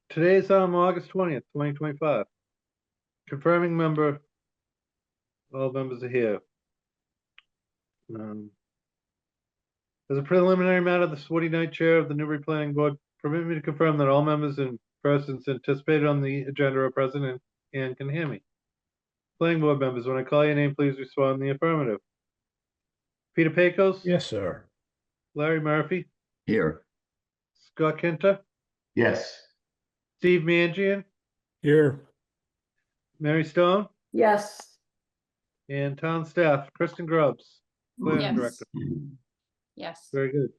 Today is August 20th, 2025. Confirming member, all members are here. As a preliminary matter, the 49th chair of the Newbury Planning Board permit me to confirm that all members and persons anticipated on the agenda are present and can hear me. Planning Board members, when I call your name, please respond in the affirmative. Peter Pecos? Yes, sir. Larry Murphy? Here. Scott Kinta? Yes. Steve Mangian? Here. Mary Stone? Yes. And town staff, Kristen Grubbs, planning Yes. director. Yes. Very good.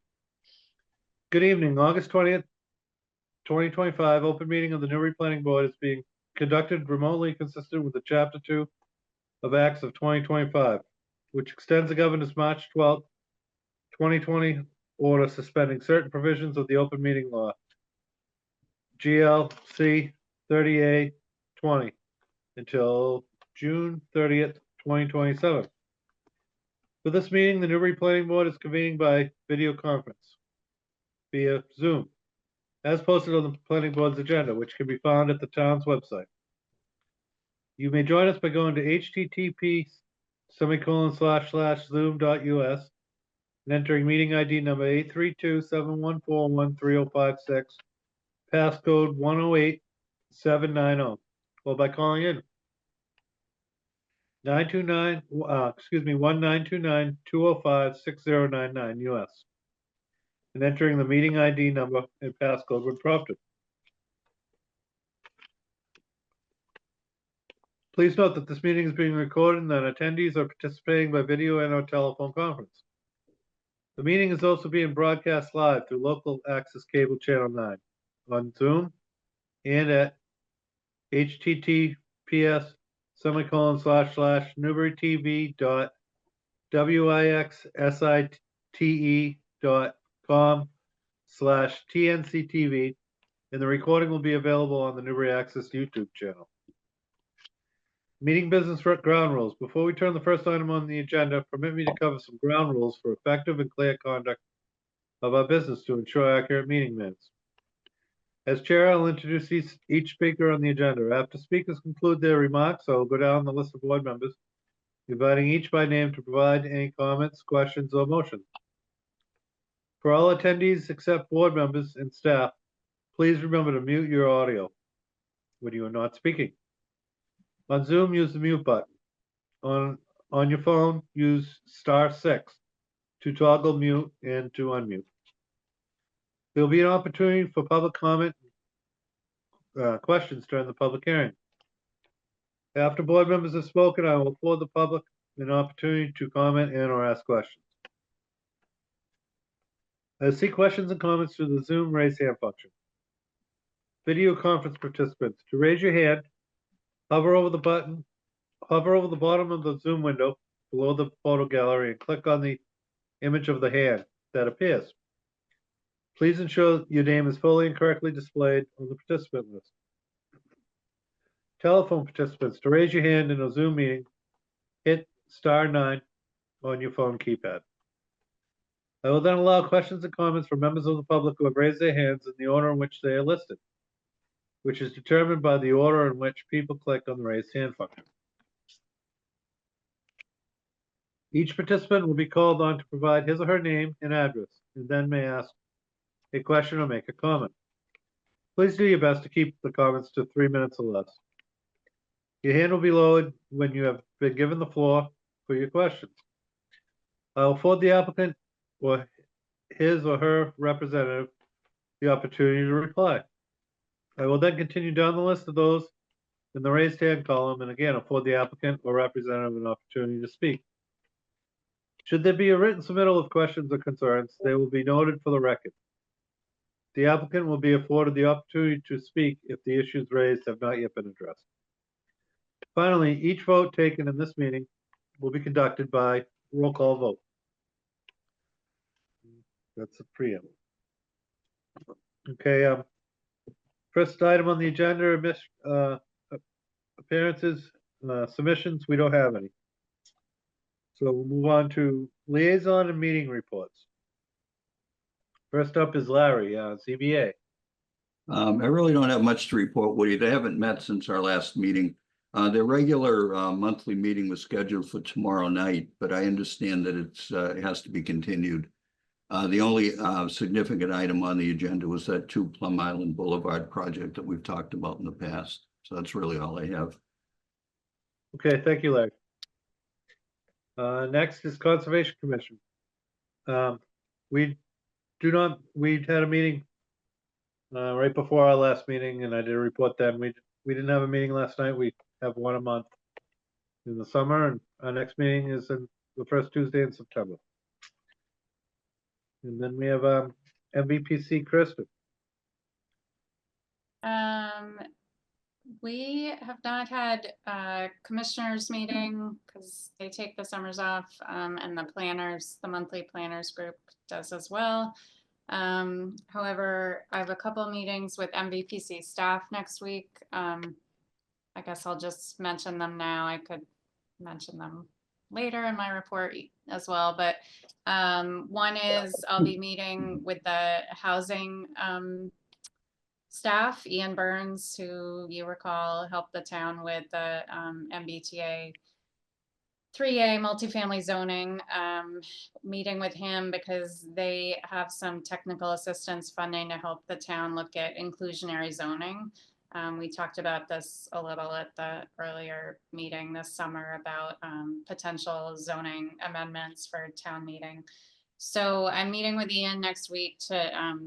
Good evening, August 20th, 2025, open meeting of the Newbury Planning Board is being conducted remotely consistent with the Chapter 2 of Acts of 2025, which extends the governor's March 12th, 2020 order suspending certain provisions of the open meeting law, GLC 30A 20, until June 30th, 2027. For this meeting, the Newbury Planning Board is convening by video conference via Zoom, as posted on the Planning Board's agenda, which can be found at the town's website. You may join us by going to http://zoom.us and entering meeting ID number 832-714-1356, passcode 108790, or by calling in 1929-205-6099 US and entering the meeting ID number and passcode when prompted. Please note that this meeting is being recorded and that attendees are participating by video and/or telephone conference. The meeting is also being broadcast live through local access cable channel 9 on Zoom and at https://newburytv.wixsite.com/tnctv, and the recording will be available on the Newbury Access YouTube channel. Meeting business ground rules. Before we turn the first item on the agenda, permit me to cover some ground rules for effective and clear conduct of our business to ensure accurate meeting minutes. As chair, I'll introduce each speaker on the agenda. After speakers conclude their remarks, I will go down the list of board members, inviting each by name to provide any comments, questions, or motions. For all attendees except board members and staff, please remember to mute your audio when you are not speaking. On Zoom, use the mute button. On your phone, use *6 to toggle mute and to unmute. There will be an opportunity for public comment, questions during the public hearing. After board members have spoken, I will afford the public an opportunity to comment and/or ask questions. I see questions and comments through the Zoom raise hand function. Video conference participants, to raise your hand, hover over the bottom of the Zoom window below the photo gallery and click on the image of the hand that appears. Please ensure your name is fully and correctly displayed on the participant list. Telephone participants, to raise your hand in a Zoom meeting, hit *9 on your phone keypad. I will then allow questions and comments from members of the public who have raised their hands in the order in which they are listed, which is determined by the order in which people click on the raised hand function. Each participant will be called on to provide his or her name and address, and then may ask a question or make a comment. Please do your best to keep the comments to 3 minutes or less. Your hand will be lowered when you have been given the floor for your questions. I will afford the applicant or his or her representative the opportunity to reply. I will then continue down the list of those in the raised hand column and again afford the applicant or representative an opportunity to speak. Should there be a written submittal of questions or concerns, they will be noted for the record. The applicant will be afforded the opportunity to speak if the issues raised have not yet been addressed. Finally, each vote taken in this meeting will be conducted by roll call vote. That's a preamble. Okay, first item on the agenda, appearances, submissions, we don't have any. So we'll move on to liaison and meeting reports. First up is Larry, ZBA. I really don't have much to report, Woody. They haven't met since our last meeting. Their regular monthly meeting was scheduled for tomorrow night, but I understand that it has to be continued. The only significant item on the agenda was that 2 Plum Island Boulevard project that we've talked about in the past. So that's really all I have. Okay, thank you, Larry. Next is Conservation Commission. We had a meeting right before our last meeting, and I did a report then. We didn't have a meeting last night. We have one a month in the summer, and our next meeting is in the first Tuesday in September. And then we have MVPC Kristen. We have not had a commissioners meeting because they take the summers off, and the monthly planners group does as well. However, I have a couple meetings with MVPC staff next week. I guess I'll just mention them now. I could mention them later in my report as well, but one is I'll be meeting with the housing staff, Ian Burns, who you recall helped the town with the MBTA 3A multifamily zoning, meeting with him because they have some technical assistance funding to help the town look at inclusionary zoning. We talked about this a little at the earlier meeting this summer about potential zoning amendments for town meeting. So I'm meeting with Ian next week to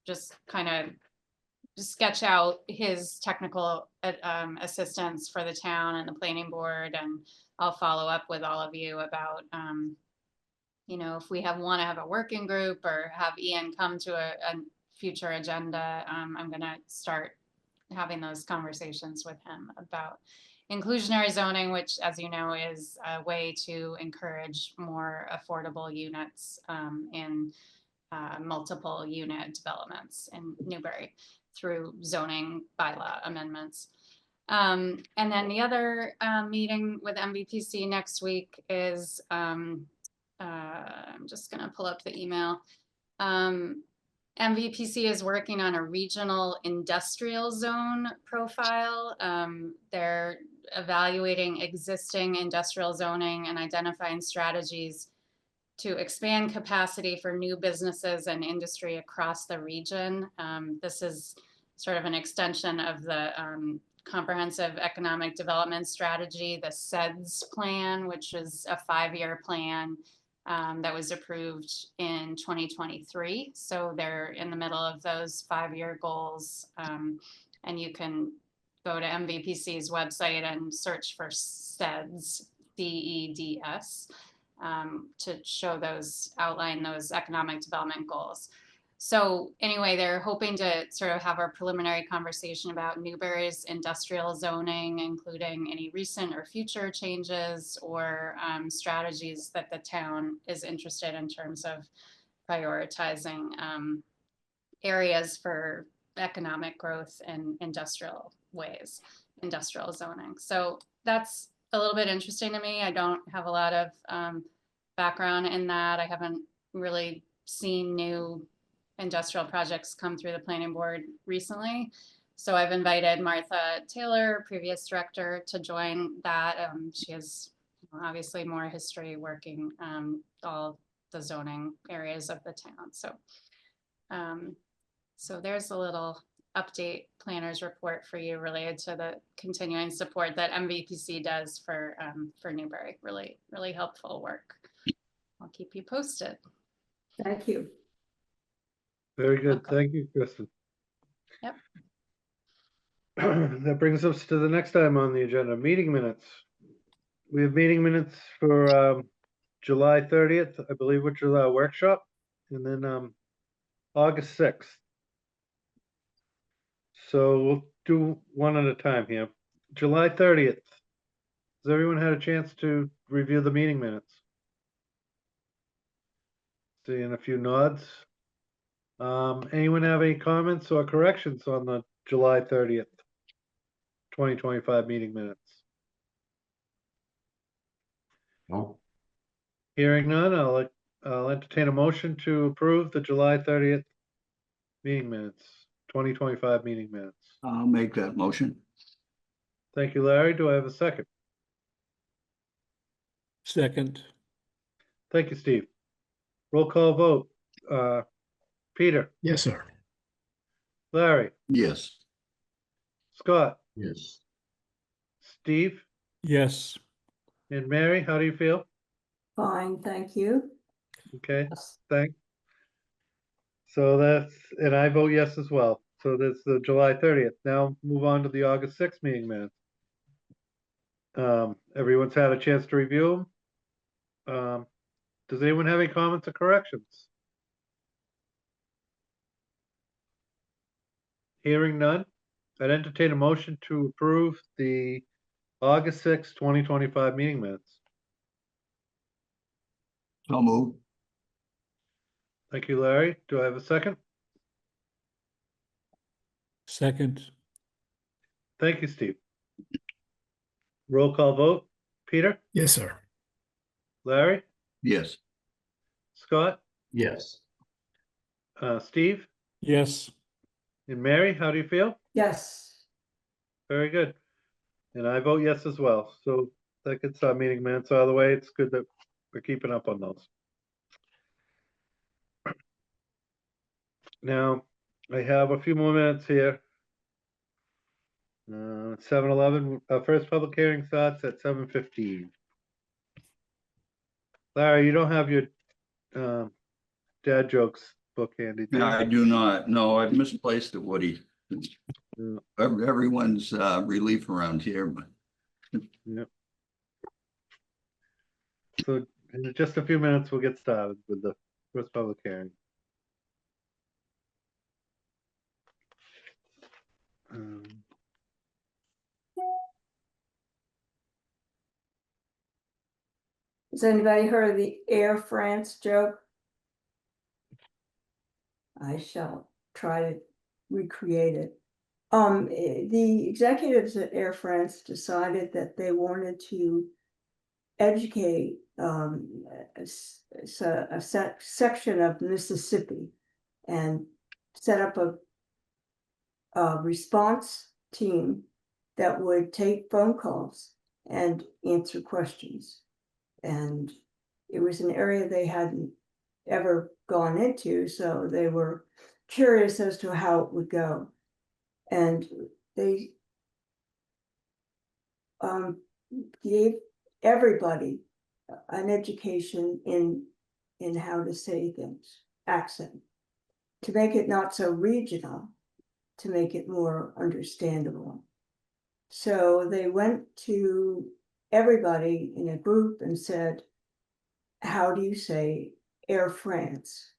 just kind of sketch out his technical assistance for the town and the planning board, and I'll follow up with all of you about, you know, if we want to have a working group or have Ian come to a future agenda. I'm going to start having those conversations with him about inclusionary zoning, which, as you know, is a way to encourage more affordable units in multiple unit developments in Newbury through zoning bylaw amendments. And then the other meeting with MVPC next week is, I'm just going to pull up the email. MVPC is working on a regional industrial zone profile. They're evaluating existing industrial zoning and identifying strategies to expand capacity for new businesses and industry across the region. This is sort of an extension of the Comprehensive Economic Development Strategy, the CEDS plan, which is a 5-year plan that was approved in 2023. So they're in the middle of those 5-year goals. And you can go to MVPC's website and search for CEDS, CEDS, to show outline those economic development goals. So anyway, they're hoping to sort of have a preliminary conversation about Newbury's industrial zoning, including any recent or future changes or strategies that the town is interested in terms of prioritizing areas for economic growth in industrial ways, industrial zoning. So that's a little bit interesting to me. I don't have a lot of background in that. I haven't really seen new industrial projects come through the planning board recently. So I've invited Martha Taylor, previous director, to join that. She has obviously more history working all the zoning areas of the town. So, so there's a little update planner's report for you related to the continuing support that MVPC does for Newbury. Really, really helpful work. I'll keep you posted. Thank you. Very good. Welcome. Thank you, Kristen. Yep. That brings us to the next item on the agenda, meeting minutes. We have meeting minutes for July 30th, I believe, which is our workshop, and then August 6th. So we'll do one at a time here. July 30th. Has everyone had a chance to review the meeting minutes? Seeing a few nods. Anyone have any comments or corrections on the July 30th, 2025 meeting minutes? No. Hearing none, I'll entertain a motion to approve the July 30th meeting minutes, 2025 meeting minutes. I'll make that motion. Thank you, Larry. Do I have a second? Second. Thank you, Steve. Roll call vote. Peter, Yes, sir. Larry, Yes. Scott, Yes. Steve, Yes. and Mary, how do you feel? Fine, thank you. Okay, thanks. So that's, and I vote yes as well. So that's the July 30th. Now move on to the August 6th meeting minutes. Everyone's had a chance to review them. Does anyone have any comments or corrections? Hearing none, I'd entertain a motion to approve the August 6th, 2025 meeting minutes. So moved. Thank you, Larry. Do I have a second? Second. Thank you, Steve. Roll call vote. Peter, Yes, sir. Larry, Yes. Scott, Yes. Steve, Yes. and Mary, how do you feel? Yes, Very good. And I vote yes as well. So that gets our meeting minutes out of the way. It's good that we're keeping up on those. Now, I have a few more minutes here. 7:11, our first public hearing starts at 7:15. Larry, you don't have your dad jokes book handy, do you? I do not. No, I've misplaced it, Woody. Yeah. Everyone's relief around here, but So in just a few minutes, we'll get started with the first public hearing. Um, has anybody heard of the Air France joke? I shall try to recreate it. The executives at Air France decided that they wanted to educate a section of Mississippi and set up a response team that would take phone calls and answer questions. And it was an area they hadn't ever gone into, so they were curious as to how it would go. And they gave everybody an education in how to say things, accent, to make it not so regional, to make it more understandable. So they went to everybody in a group and said, how do you say Air France?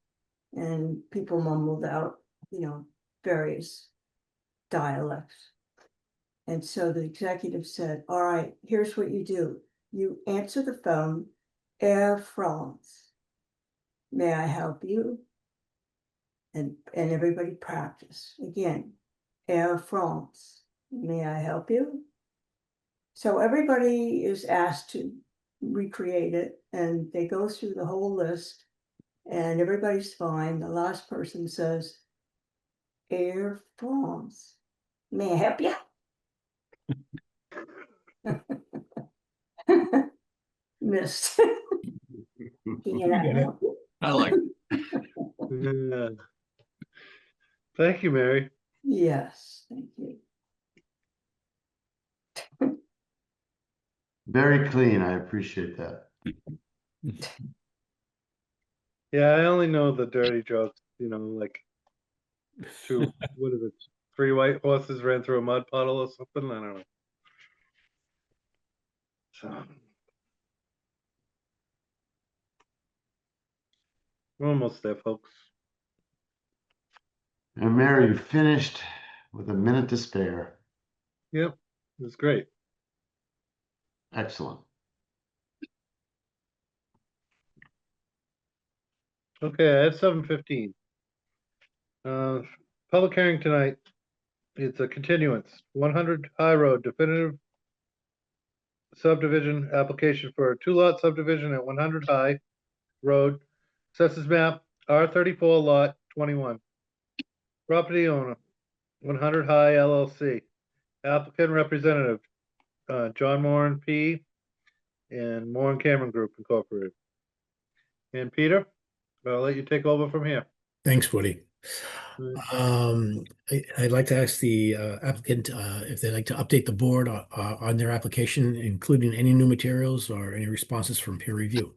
And people mumbled out, various dialects. And so the executive said, all right, here's what you do. You answer the phone, Air France. May I help you? And everybody practice. Again, Air France. May I help you? So everybody is asked to recreate it, and they go through the whole list, and everybody's fine. The last person says, Air France. May I help you? Missed. Yeah. I like it. yeah. Thank you, Mary. Yes, thank you. Very clean. I appreciate that. Yeah, I only know the dirty jokes, like what is it? 3 white horses ran through a mud puddle or something. I don't know. So we're almost there, folks. And Mary, you finished with a minute to spare. Yep, it was great. Excellent. Okay, I have 7:15. Public hearing tonight. It's a continuance, 100 High Road definitive subdivision application for a 2-lot subdivision at 100 High Road, assessors map R34 lot 21. Property owner, 100 High LLC. Applicant representative, John Moran P. and Moran Cameron Group Incorporated. And Peter, I'll let you take over from here. Thanks, Woody. Mm. I'd like to ask the applicant if they'd like to update the board on their application, including any new materials or any responses from peer review.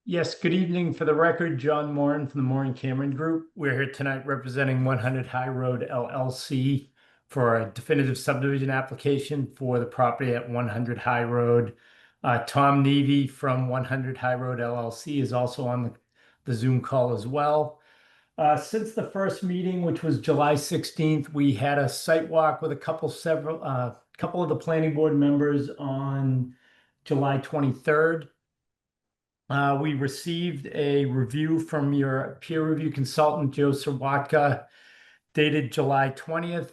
Yes, good evening. For the record, John Moran from the Moran Cameron Group. We're here tonight representing 100 High Road LLC for a definitive subdivision application for the property at 100 High Road. Tom Nevy from 100 High Road LLC is also on the Zoom call as well. Since the first meeting, which was July 16th, we had a site walk with a couple of the planning board members on July 23rd. We received a review from your peer review consultant, Joe Sawatka, dated July 20th.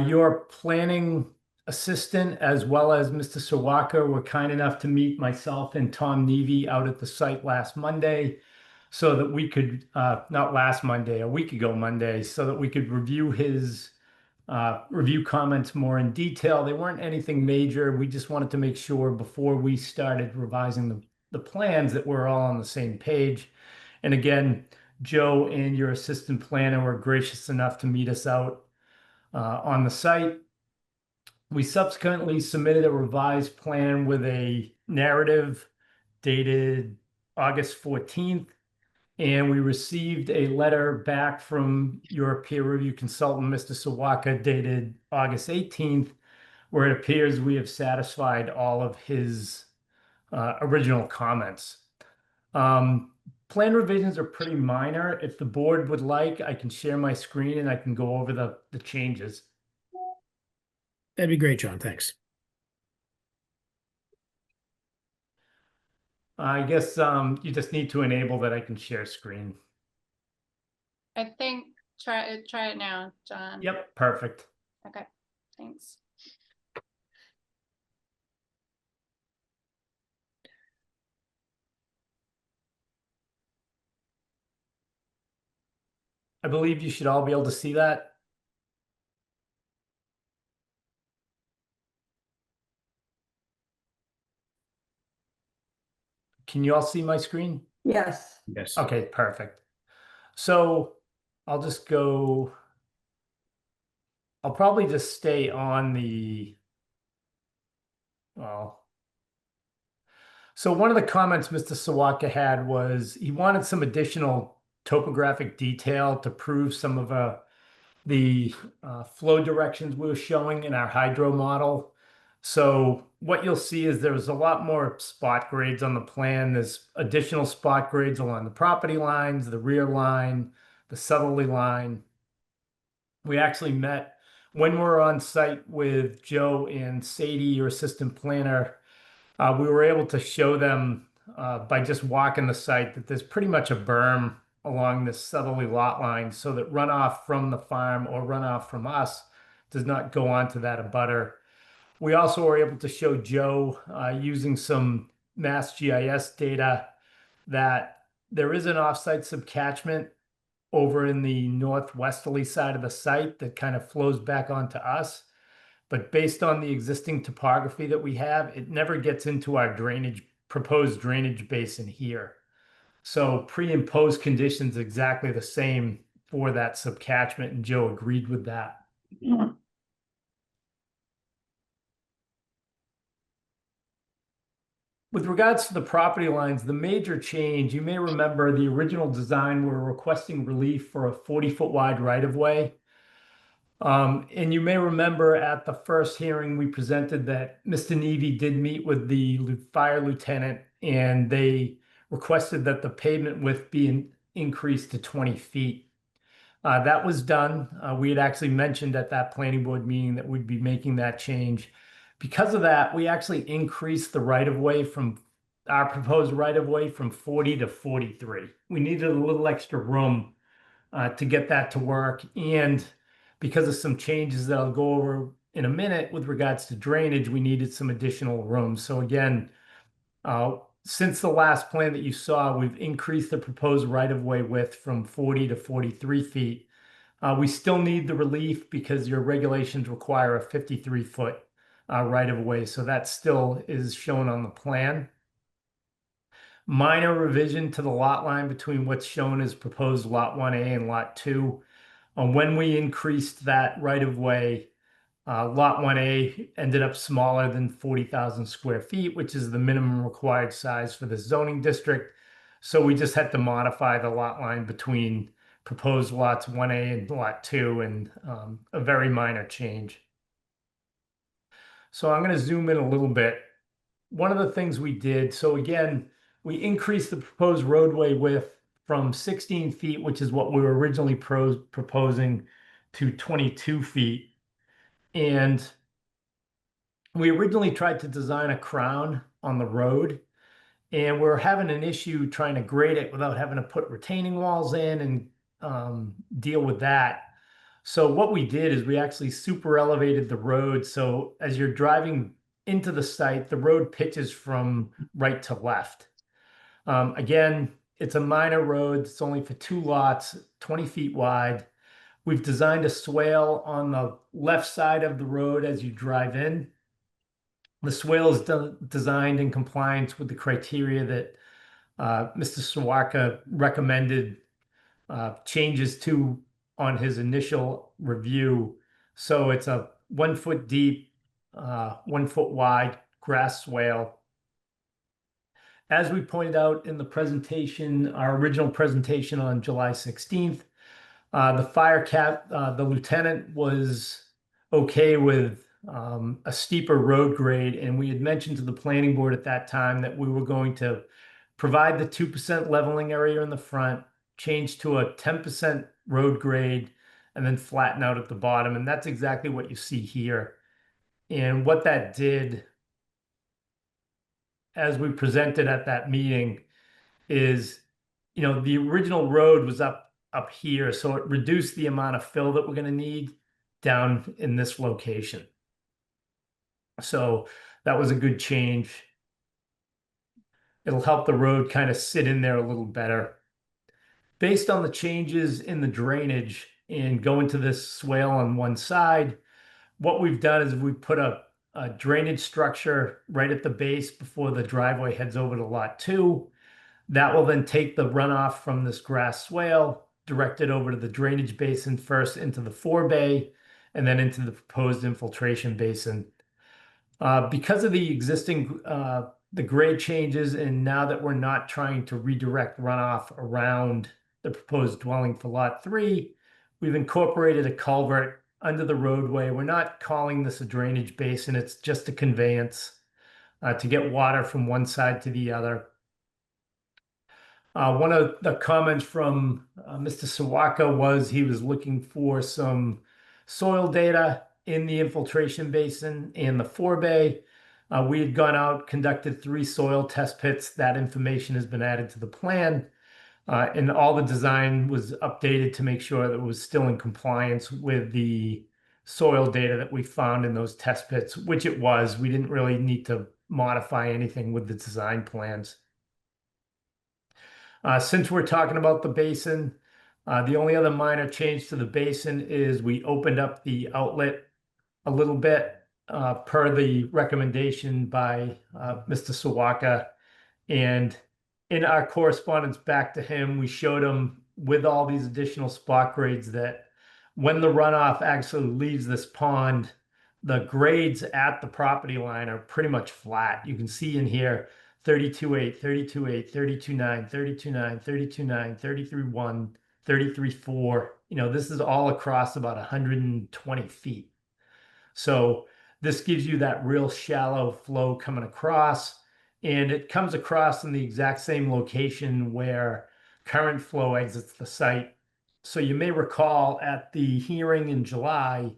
Your planning assistant, as well as Mr. Sawatka, were kind enough to meet myself and Tom Nevy out at the site last Monday so that we could, not last Monday, a week ago Monday, so that we could review his review comments more in detail. They weren't anything major. We just wanted to make sure before we started revising the plans that we're all on the same page. And again, Joe and your assistant planner were gracious enough to meet us out on the site. We subsequently submitted a revised plan with a narrative dated August 14th, and we received a letter back from your peer review consultant, Mr. Sawatka, dated August 18th, where it appears we have satisfied all of his original comments. Plan revisions are pretty minor. If the board would like, I can share my screen and I can go over the changes. That'd be great, John. Thanks. I guess you just need to enable that I can share screen. I think, try it now, John. Yep, perfect. Okay, thanks. I believe you should all be able to see that. Can you all see my screen? Yes. Yes. Okay, perfect. So I'll just go, I'll probably just stay on the, well, so one of the comments Mr. Sawatka had was he wanted some additional topographic detail to prove some of the flow directions we were showing in our hydro model. So what you'll see is there was a lot more spot grades on the plan. There's additional spot grades along the property lines, the rear line, the southerly line. We actually met when we were on site with Joe and Sadie, your assistant planner. We were able to show them by just walking the site that there's pretty much a berm along this southerly lot line so that runoff from the farm or runoff from us does not go onto that abutter. We also were able to show Joe using some Mass GIS data that there is an offsite subcatchment over in the northwesterly side of the site that kind of flows back onto us. But based on the existing topography that we have, it never gets into our proposed drainage basin here. So pre and post conditions exactly the same for that subcatchment, and Joe agreed with that. With regards to the property lines, the major change, you may remember the original design, we're requesting relief for a 40-foot wide right-of-way. And you may remember at the first hearing, we presented that Mr. Nevy did meet with the fire lieutenant, and they requested that the pavement width be increased to 20 feet. That was done. We had actually mentioned at that planning board meeting that we'd be making that change. Because of that, we actually increased the right-of-way from our proposed right-of-way from 40 to 43. We needed a little extra room to get that to work. And because of some changes that I'll go over in a minute with regards to drainage, we needed some additional room. So again, since the last plan that you saw, we've increased the proposed right-of-way width from 40 to 43 feet. We still need the relief because your regulations require a 53-foot right of way. So that still is shown on the plan. Minor revision to the lot line between what's shown as proposed Lot 1A and Lot 2. When we increased that right of way, Lot 1A ended up smaller than 40,000 square feet, which is the minimum required size for the zoning district. So we just had to modify the lot line between proposed lots 1A and Lot 2, and a very minor change. So I'm going to zoom in a little bit. One of the things we did, so again, we increased the proposed roadway width from 16 feet, which is what we were originally proposing, to 22 feet. And we originally tried to design a crown on the road, and we're having an issue trying to grade it without having to put retaining walls in and deal with that. So what we did is we actually super elevated the road. So as you're driving into the site, the road pitches from right to left. Again, it's a minor road. It's only for 2 lots, 20 feet wide. We've designed a swale on the left side of the road as you drive in. The swale is designed in compliance with the criteria that Mr. Sawaka recommended changes to on his initial review. So it's a 1 foot deep, 1 foot wide grass swale. As we pointed out in the presentation, our original presentation on July 16th, the lieutenant was okay with a steeper road grade, and we had mentioned to the planning board at that time that we were going to provide the 2% leveling area in the front, change to a 10% road grade, and then flatten out at the bottom. And that's exactly what you see here. And what that did, as we presented at that meeting, is, you know, the original road was up here, so it reduced the amount of fill that we're going to need down in this location. So that was a good change. It'll help the road kind of sit in there a little better. Based on the changes in the drainage and going to this swale on one side, what we've done is we've put a drainage structure right at the base before the driveway heads over to Lot 2. That will then take the runoff from this grass swale, direct it over to the drainage basin first into the forebay, and then into the proposed infiltration basin. Because of the existing the grade changes, and now that we're not trying to redirect runoff around the proposed dwelling for Lot 3, we've incorporated a culvert under the roadway. We're not calling this a drainage basin, it's just a conveyance to get water from one side to the other. One of the comments from Mr. Sawaka was he was looking for some soil data in the infiltration basin and the forebay. We had gone out, conducted 3 soil test pits. That information has been added to the plan, and all the design was updated to make sure that it was still in compliance with the soil data that we found in those test pits, which it was. We didn't really need to modify anything with the design plans. Since we're talking about the basin, the only other minor change to the basin is we opened up the outlet a little bit per the recommendation by Mr. Sawaka. And in our correspondence back to him, we showed him with all these additional spot grades that when the runoff actually leaves this pond, the grades at the property line are pretty much flat. You can see in here 32.8, 32.8, 32.9, 32.9, 32.9, 33.1, 33.4. You know, this is all across about 120 feet. So this gives you that real shallow flow coming across, and it comes across in the exact same location where current flow exits the site. So you may recall at the hearing in July,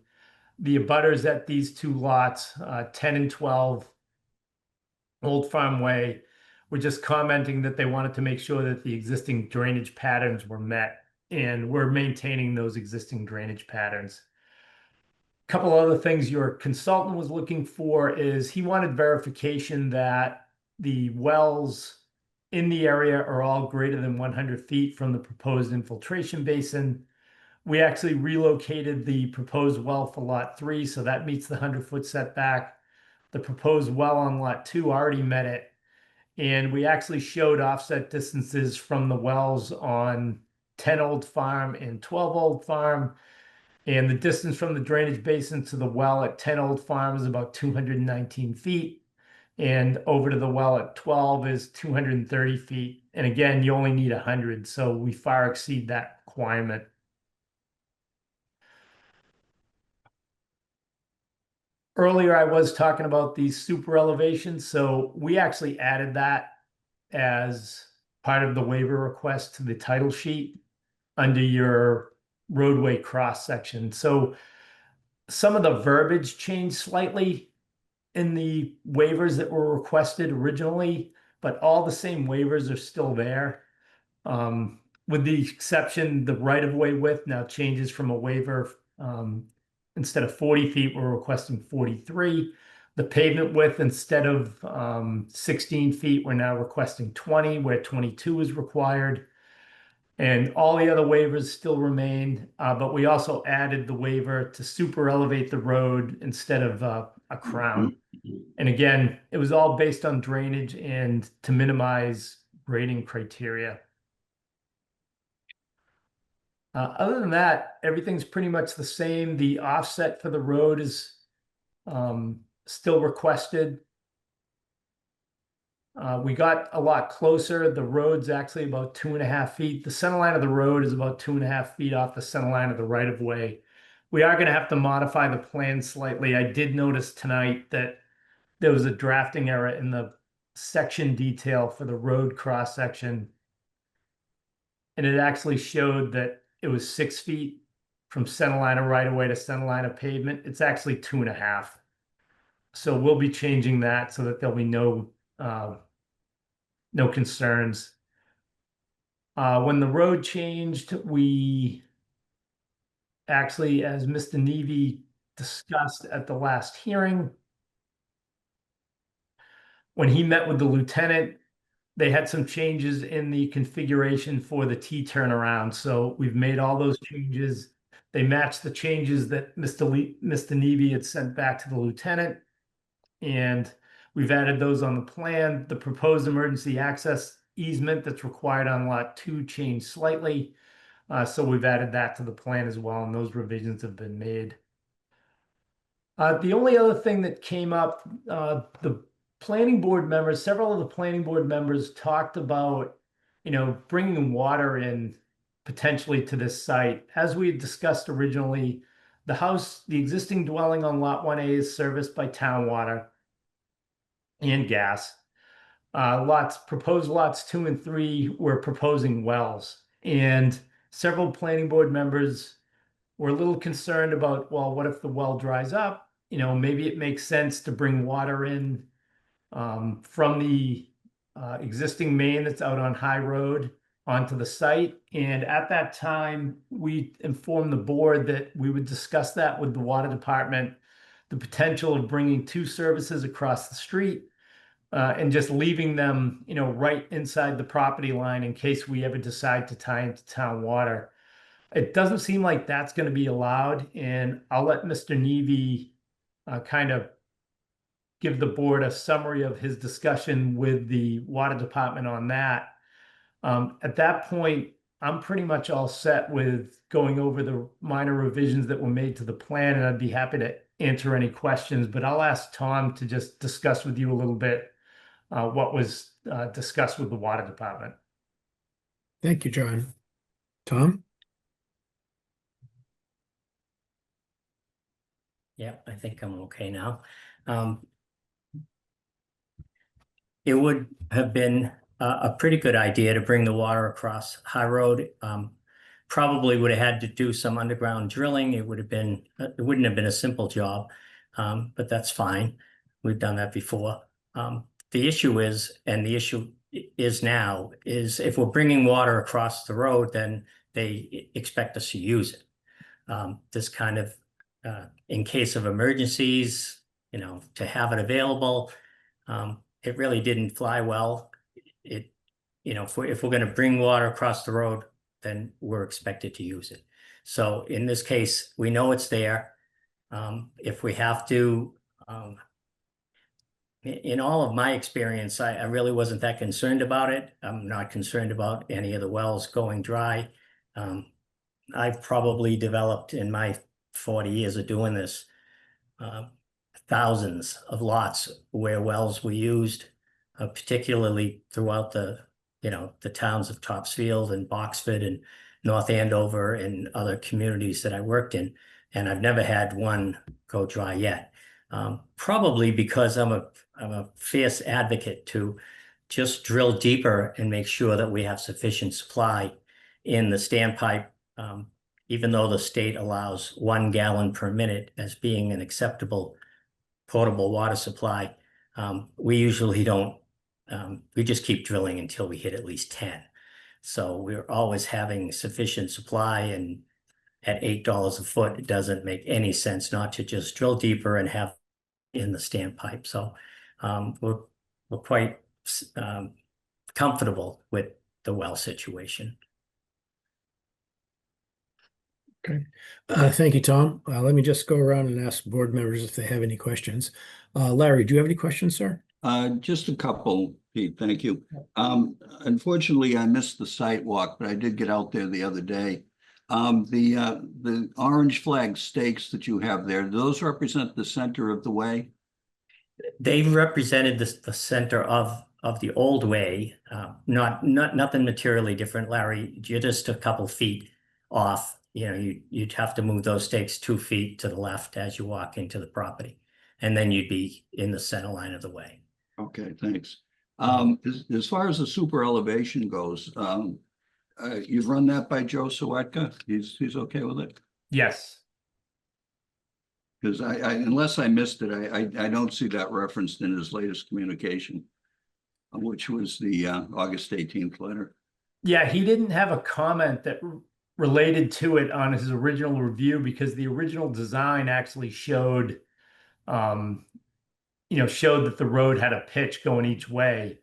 the abutters at these 2 lots, 10 and 12 Old Farm Way, were just commenting that they wanted to make sure that the existing drainage patterns were met, and we're maintaining those existing drainage patterns. A couple other things your consultant was looking for is he wanted verification that the wells in the area are all greater than 100 feet from the proposed infiltration basin. We actually relocated the proposed well for lot 3, so that meets the 100-foot setback. The proposed well on lot 2 already met it. And we actually showed offset distances from the wells on 10 Old Farm and 12 Old Farm. And the distance from the drainage basin to the well at 10 Old Farm is about 219 feet. And over to the well at 12 is 230 feet. And again, you only need 100, so we far exceed that requirement. Earlier, I was talking about these super elevations, so we actually added that as part of the waiver request to the title sheet under your roadway cross section. So some of the verbiage changed slightly in the waivers that were requested originally, but all the same waivers are still there. With the exception, the right-of-way width now changes from a waiver, instead of 40 feet, we're requesting 43. The pavement width, instead of 16 feet, we're now requesting 20, where 22 is required. And all the other waivers still remain, but we also added the waiver to super elevate the road instead of a crown. And again, it was all based on drainage and to minimize grading criteria. Other than that, everything's pretty much the same. The offset for the road is still requested. We got a lot closer. The road's actually about 2.5 feet. The center line of the road is about 2.5 feet off the center line of the right of way. We are going to have to modify the plan slightly. I did notice tonight that there was a drafting error in the section detail for the road cross section. And it actually showed that it was 6 feet from center line of right of way to center line of pavement. It's actually 2.5. So we'll be changing that so that there'll be no concerns. When the road changed, we actually, as Mr. Nevy discussed at the last hearing, when he met with the lieutenant, they had some changes in the configuration for the T turnaround. So we've made all those changes. They match the changes that Mr. Nevy had sent back to the lieutenant. And we've added those on the plan. The proposed emergency access easement that's required on lot 2 changed slightly. So we've added that to the plan as well, and those revisions have been made. The only other thing that came up, the planning board members, several of the planning board members talked about, bringing water in potentially to this site. As we had discussed originally, the existing dwelling on lot 1A is serviced by town water and gas. Proposed lots 2 and 3, we're proposing wells. And several planning board members were a little concerned about, well, what if the well dries up? Maybe it makes sense to bring water in from the existing main that's out on High Road onto the site. And at that time, we informed the board that we would discuss that with the water department, the potential of bringing 2 services across the street and just leaving them, right inside the property line in case we ever decide to tie into town water. It doesn't seem like that's going to be allowed, and I'll let Mr. Nevy kind of give the board a summary of his discussion with the water department on that. At that point, I'm pretty much all set with going over the minor revisions that were made to the plan, and I'd be happy to answer any questions, but I'll ask Tom to just discuss with you a little bit what was discussed with the water department. Thank you, John. Tom? Yeah, I think I'm okay now. It would have been a pretty good idea to bring the water across High Road. Probably would have had to do some underground drilling. It wouldn't have been a simple job, but that's fine. We've done that before. The issue is now if we're bringing water across the road, then they expect us to use it. This kind of, in case of emergencies, to have it available, it really didn't fly well. If we're going to bring water across the road, then we're expected to use it. So in this case, we know it's there. If we have to, in all of my experience, I really wasn't that concerned about it. I'm not concerned about any of the wells going dry. I've probably developed in my 40 years of doing this, thousands of lots where wells were used, particularly throughout the towns of Topsfield and Boxford and North Andover and other communities that I worked in. And I've never had one go dry yet. Probably because I'm a fierce advocate to just drill deeper and make sure that we have sufficient supply in the standpipe. Even though the state allows 1 gallon per minute as being an acceptable potable water supply, we usually don't. We just keep drilling until we hit at least 10. So we're always having sufficient supply, and at $8 a foot, it doesn't make any sense not to just drill deeper and have in the standpipe. So we're quite comfortable with the well situation. Okay. Thank you, Tom. Let me just go around and ask board members if they have any questions. Larry, do you have any questions, sir? Just a couple, Pete, thank you. Unfortunately, I missed the site walk, but I did get out there the other day. The orange flag stakes that you have there, do those represent the center of the way? They represented the center of the old way, nothing materially different, Larry. You're just a couple feet off. You'd have to move those stakes 2 feet to the left as you walk into the property, and then you'd be in the center line of the way. Okay, thanks. As far as the super elevation goes, you've run that by Joe Sawetka? He's okay with it? Yes. Because unless I missed it, I don't see that referenced in his latest communication, which was the August 18th letter. Yeah, he didn't have a comment that related to it on his original review, because the original design actually showed that the road had a pitch going each way.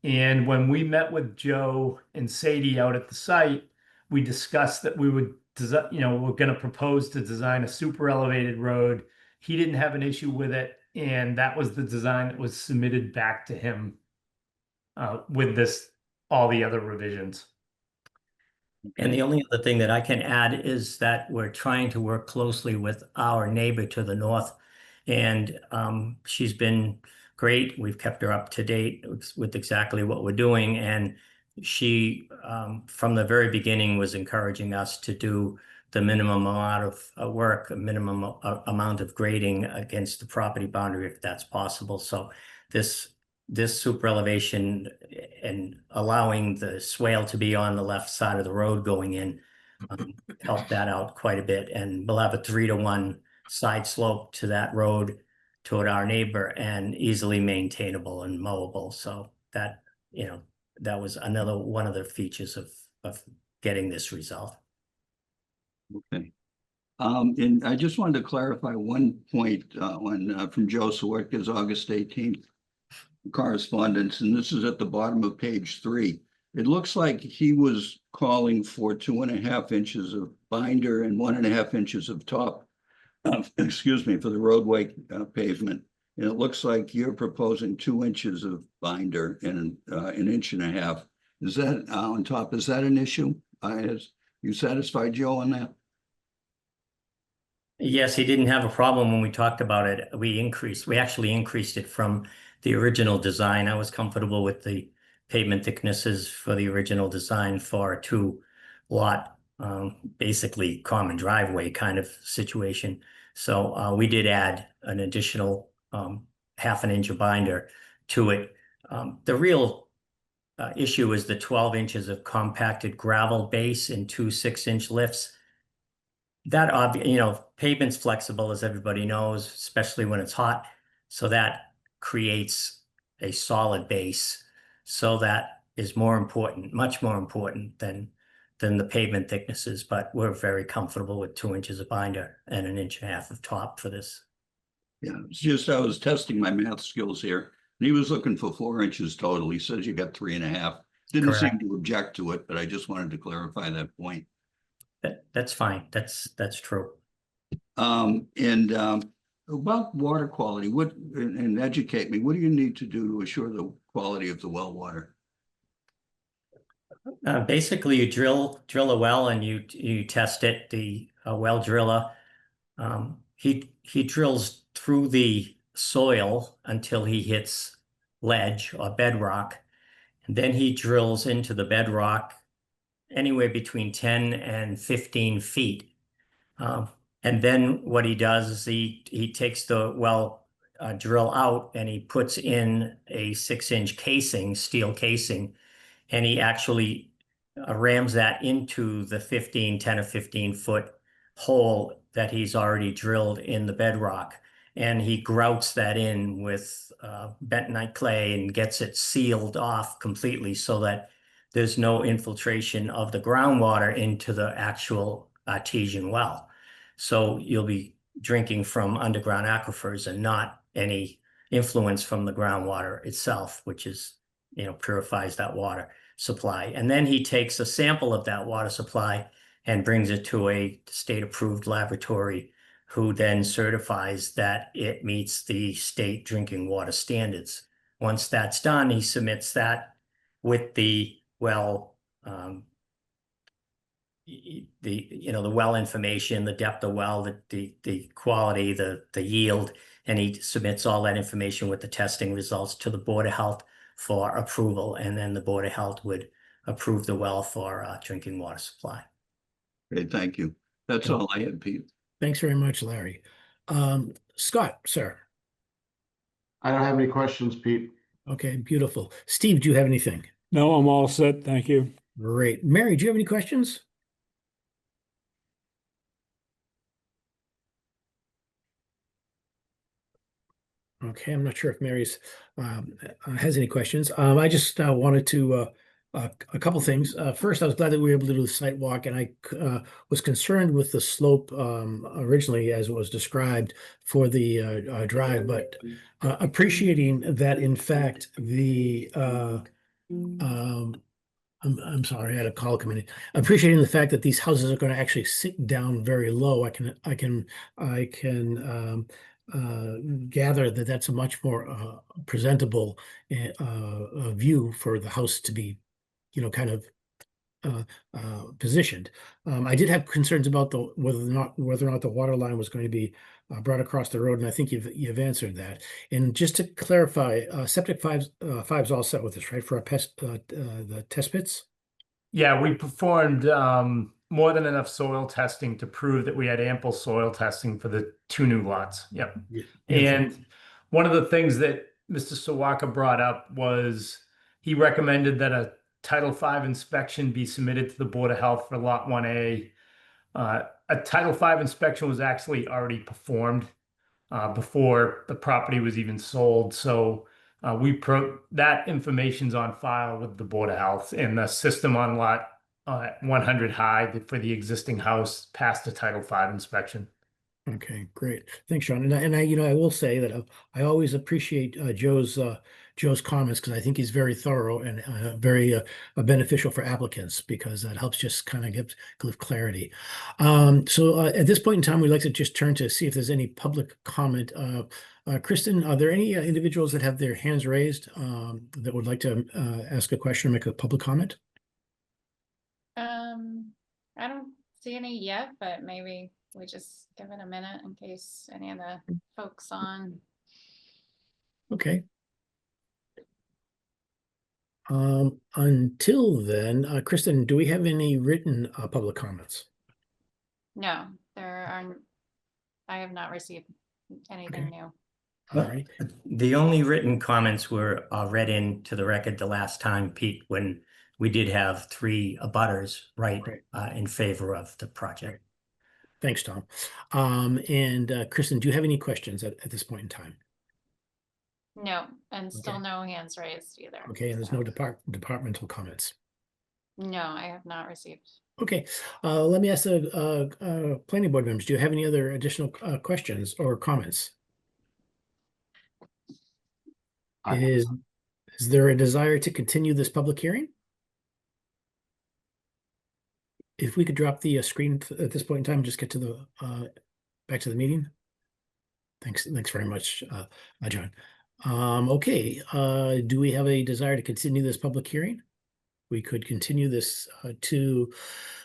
And when we met with Joe and Sadie out at the site, we discussed that we would design, we're going to propose to design a super elevated road. He didn't have an issue with it, and that was the design that was submitted back to him with all the other revisions. And the only other thing that I can add is that we're trying to work closely with our neighbor to the north, and she's been great. We've kept her up to date with exactly what we're doing, and she, from the very beginning, was encouraging us to do the minimum amount of work, a minimum amount of grading against the property boundary, if that's possible. So this super elevation and allowing the swale to be on the left side of the road going in helped that out quite a bit. And we'll have a 3-to-1 side slope to that road toward our neighbor, and easily maintainable and mowable. So that, that was another one of the features of getting this resolved. Okay. And I just wanted to clarify one point from Joe Sawetka's August 18th correspondence, and this is at the bottom of page 3. It looks like he was calling for 2.5 inches of binder and 1.5 inches of top, excuse me, for the roadway pavement. And it looks like you're proposing 2 inches of binder and 1.5 inches. Is that on top? Is that an issue? You satisfied Joe on that? Yes, he didn't have a problem when we talked about it. We actually increased it from the original design. I was comfortable with the pavement thicknesses for the original design for a 2-lot, basically common driveway kind of situation. So we did add an additional 1/2 inch of binder to it. The real issue is the 12 inches of compacted gravel base and 2 6-inch lifts. That pavement's flexible, as everybody knows, especially when it's hot. So that creates a solid base. So that is more important, much more important than the pavement thicknesses. But we're very comfortable with 2 inches of binder and 1.5 inches of top for this. Yeah, it's just I was testing my math skills here. And he was looking for 4 inches total. He says you got 3.5. Didn't seem to object to it, but I just wanted to clarify that point. That's fine. That's true. About water quality, and educate me, what do you need to do to assure the quality of the well water? Basically, you drill a well and you test it. The well driller, he drills through the soil until he hits ledge or bedrock, and then he drills into the bedrock anywhere between 10 and 15 feet. And then what he does is he takes the well drill out and he puts in a 6-inch casing, steel casing, and he actually rams that into the 10 or 15 foot hole that he's already drilled in the bedrock. And he grouts that in with bentonite clay and gets it sealed off completely so that there's no infiltration of the groundwater into the actual artesian well. So you'll be drinking from underground aquifers and not any influence from the groundwater itself, which is, purifies that water supply. And then he takes a sample of that water supply and brings it to a state-approved laboratory who then certifies that it meets the state drinking water standards. Once that's done, he submits that with the well, the well information, the depth of well, the quality, the yield, and he submits all that information with the testing results to the Board of Health for approval, and then the Board of Health would approve the well for drinking water supply. Okay, thank you. That's all I had, Pete. Thanks very much, Larry. Scott, sir. I don't have any questions, Pete. Okay, beautiful. Steve, do you have anything? No, I'm all set. Thank you. Great. Mary, do you have any questions? Okay, I'm not sure if Mary's has any questions. I just wanted to a couple things. First, I was glad that we were able to do the site walk, and I was concerned with the slope originally as it was described for the drive, but appreciating that in fact the I'm sorry, I had a call coming in. Appreciating the fact that these houses are going to actually sit down very low. I can gather that that's a much more presentable view for the house to be, kind of positioned. I did have concerns about whether or not the water line was going to be brought across the road, and I think you've answered that. And just to clarify, septic five's all set with this, right? For our the test pits. Yeah, we performed more than enough soil testing to prove that we had ample soil testing for the 2 new lots. Yep. Yeah. And one of the things that Mr. Sawaka brought up was he recommended that a Title V inspection be submitted to the Board of Health for Lot 1A. A Title V inspection was actually already performed before the property was even sold. So that information's on file with the Board of Health, and the system on lot 100 high for the existing house passed the Title V inspection. Okay, great. Thanks, Sean. And I will say that I always appreciate Joe's comments, because I think he's very thorough and very beneficial for applicants, because that helps just kind of give clarity. So at this point in time, we'd like to just turn to see if there's any public comment. Kristen, are there any individuals that have their hands raised that would like to ask a question or make a public comment? I don't see any yet, but maybe we just give it a minute in case any of the folks on. Okay. Until then, Kristen, do we have any written public comments? No, I have not received anything new. All right. The only written comments were read into the record the last time, Pete, when we did have 3 abutters in favor of the project. Thanks, Tom. And Kristen, do you have any questions at this point in time? No, and still no hands raised either. Okay, and there's no departmental comments. No, I have not received. Okay, let me ask the planning board members, do you have any other additional questions or comments? Is there a desire to continue this public hearing? if we could drop the screen at this point in time, just get to the back to the meeting. Thanks very much, John. Okay, do we have a desire to continue this public hearing? We could continue this to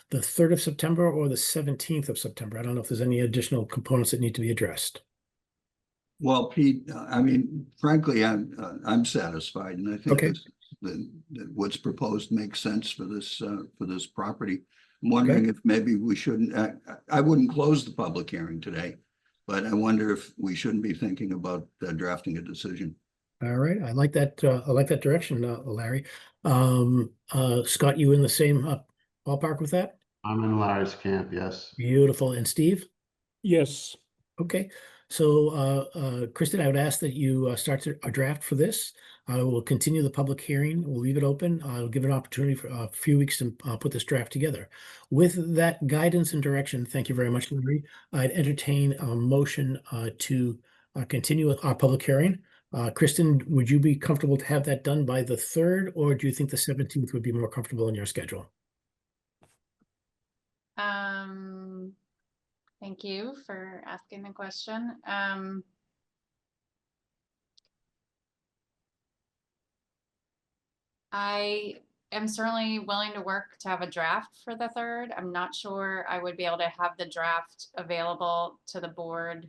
the 3rd of September or the 17th of September. I don't know if there's any additional components that need to be addressed. Well, Pete, I mean, frankly, I'm satisfied, and I think Okay. that what's proposed makes sense for this property. I'm wondering if maybe we shouldn't, I wouldn't close the public hearing today, but I wonder if we shouldn't be thinking about drafting a decision. All right, I like that direction, Larry. Scott, you in the same ballpark with that? I'm in Larry's camp, yes. Beautiful. And Steve? Yes. Okay, so Kristen, I would ask that you start a draft for this. I will continue the public hearing. We'll leave it open. I'll give an opportunity for a few weeks to put this draft together. With that guidance and direction, thank you very much, Larry. I'd entertain a motion to continue our public hearing. Kristen, would you be comfortable to have that done by the 3rd, or do you think the 17th would be more comfortable in your schedule? Thank you for asking the question. I am certainly willing to work to have a draft for the 3rd. I'm not sure I would be able to have the draft available to the board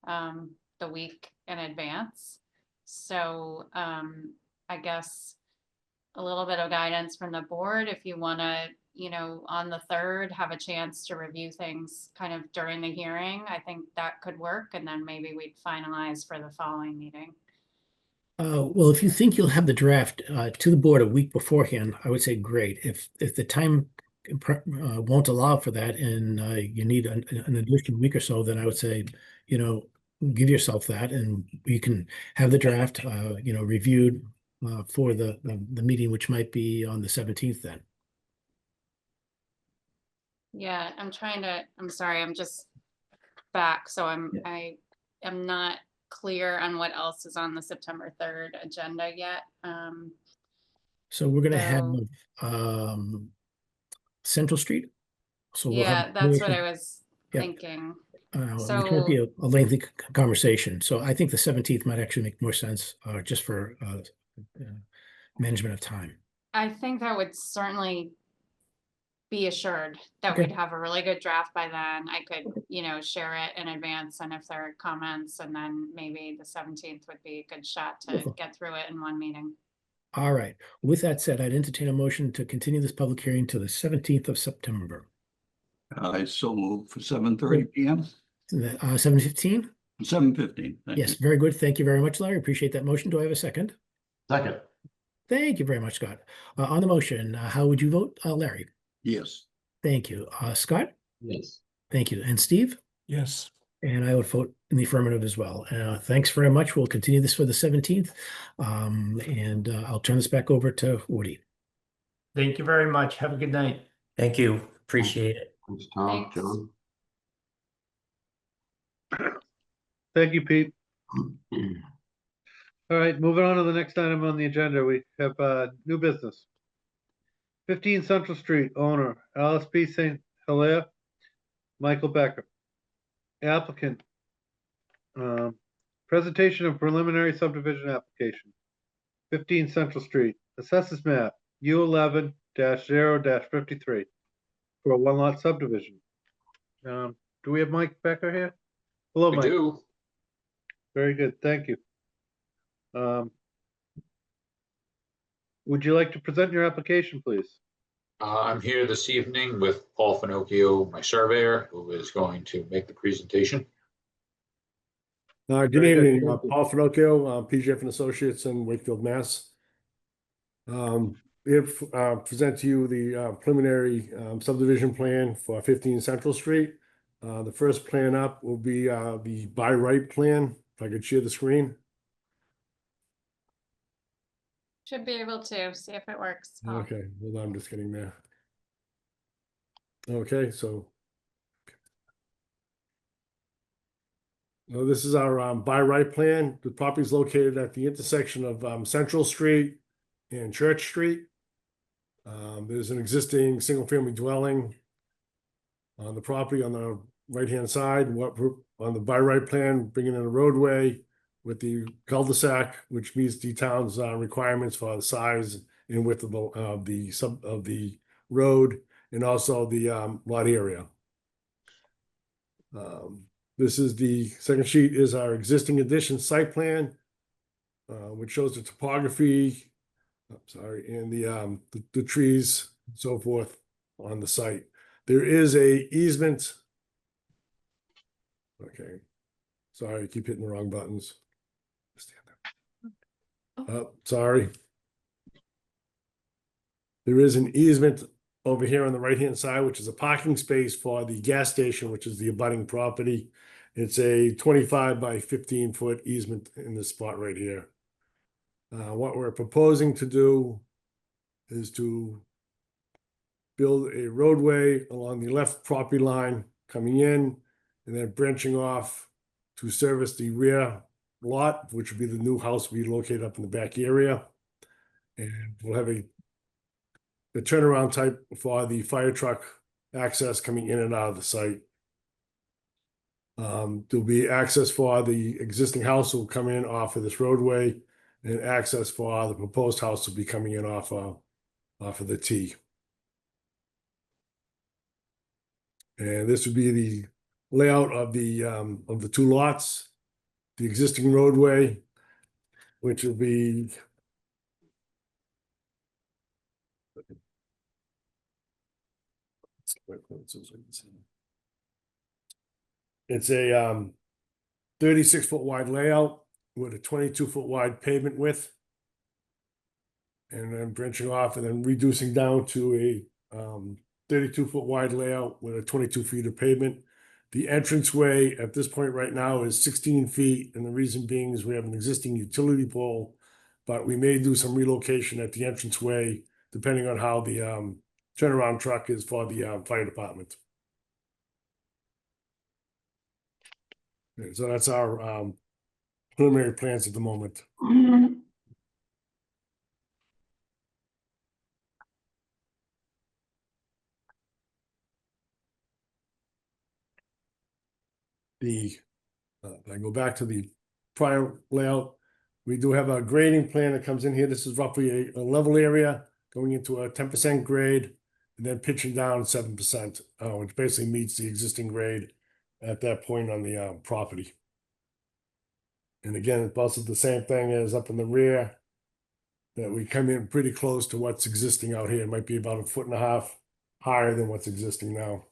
the week in advance. So I guess a little bit of guidance from the board if you want to, you know, on the 3rd, have a chance to review things kind of during the hearing. I think that could work. And then maybe we'd finalize for the following meeting. Well, if you think you'll have the draft to the board a week beforehand, I would say great. If the time won't allow for that and you need an additional week or so, then I would say, you know, give yourself that, and you can have the draft, you know, reviewed for the meeting, which might be on the 17th then. Yeah, I'm sorry, I'm just back. So I am not clear on what else is on the September 3rd agenda yet. So we're going to have So- Central Street. So we'll Yeah, have that's what I was thinking. It's going to be a lengthy conversation. So I think the 17th might actually make more sense just for management of time. I think that would certainly be assured that Okay. we'd have a really good draft by then. I could, you know, share it in advance, and if there are comments, and then maybe the 17th would be a good shot to Wonderful. get through it in one meeting. All right. With that said, I'd entertain a motion to continue this public hearing to the 17th of September. I so move for 7:30 p.m. 7:15? 7:15. Yes, very good. Thank you very much, Larry. Appreciate that motion. Do I have a second? Second, Thank you very much, Scott. On the motion, how would you vote, Larry? Yes. Thank you. Scott? yes. Thank you. And Steve? Yes. And I would vote in the affirmative as well. Thanks very much. We'll continue this for the 17th. And I'll turn this back over to Woody. Thank you very much. Have a good night. Thank you. Appreciate it. Thanks, Tom, Thanks. John. Thank you, Pete. All right, moving on to the next item on the agenda, we have new business. 15 Central Street, owner Alice P. St. Hilaire, Michael Becker. Applicant, presentation of preliminary subdivision application. 15 Central Street, assessors map, U11-0-53 for a one-lot subdivision. Do we have Mike Becker here? Hello, We Mike. do. Very good, thank you. Would you like to present your application, please? I'm here this evening with Paul Finocchio, my surveyor, who is going to make the presentation. Very Good good. evening, Paul Finocchio, PGF and Associates in Wakefield, Mass. We have present to you the preliminary subdivision plan for 15 Central Street. The first plan up will be the by right plan. If I could share the screen. Should be able to see if it works. Paul. Okay, hold on, I'm just getting there. Okay, so. This is our by right plan. The property is located at the intersection of Central Street and Church Street. There's an existing single family dwelling on the property on the right-hand side, on the by right plan, bringing in a roadway with the cul-de-sac, which meets the town's requirements for the size and width of the road, and also the lot area. This is the second sheet is our existing addition site plan, which shows the topography, and the trees, and so forth on the site. There is a easement. Okay, sorry, I keep hitting the wrong buttons. Sorry. There is an easement over here on the right-hand side, which is a parking space for the gas station, which is the abutting property. It's a 25 by 15-foot easement in this spot right here. What we're proposing to do is to build a roadway along the left property line coming in and then branching off to service the rear lot, which would be the new house we located up in the back area. And we'll have a turnaround type for the fire truck access coming in and out of the site. There'll be access for the existing house will come in off of this roadway, and access for the proposed house will be coming in off of the T. And this would be the layout of the two lots, the existing roadway, which will be it's a 36-foot wide layout with a 22-foot wide pavement width, and then branching off and then reducing down to a 32-foot wide layout with a 22 feet of pavement. The entranceway at this point right now is 16 feet, and the reason being is we have an existing utility pole, but we may do some relocation at the entranceway depending on how the turnaround truck is for the fire department. Okay, so that's our preliminary plans at the moment. I go back to the prior layout. We do have a grading plan that comes in here. This is roughly a level area going into a 10% grade and then pitching down 7%, which basically meets the existing grade at that point on the property. And again, it's also the same thing as up in the rear, that we come in pretty close to what's existing out here. It might be about 1.5 feet higher than what's existing now.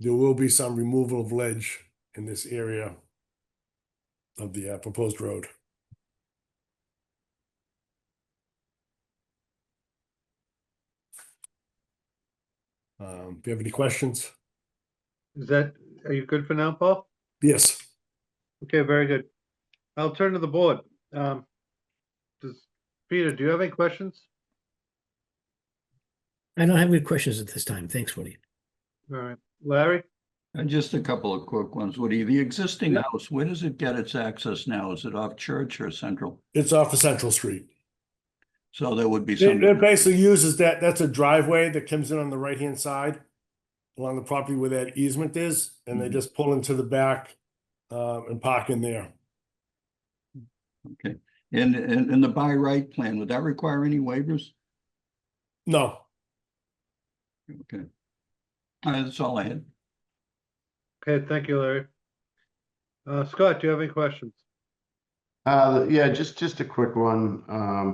There will be some removal of ledge in this area of the proposed road. Do you have any questions? Are you good for now, Paul? Yes. Okay, very good. I'll turn to the board. Peter, do you have any questions? I don't have any questions at this time. Thanks, Woody. All right, Larry? And just a couple of quick ones, Woody. The existing house, where does it get its access now? Is it off Church or Central? It's off of Central Street. So there would be some. It basically uses that. That's a driveway that comes in on the right-hand side along the property where that easement is, and they just pull into the back and park in there. Okay. And the by right plan, would that require any waivers? No. Okay. That's all I had. Okay, thank you, Larry. Scott, do you have any questions? Yeah, just a quick one,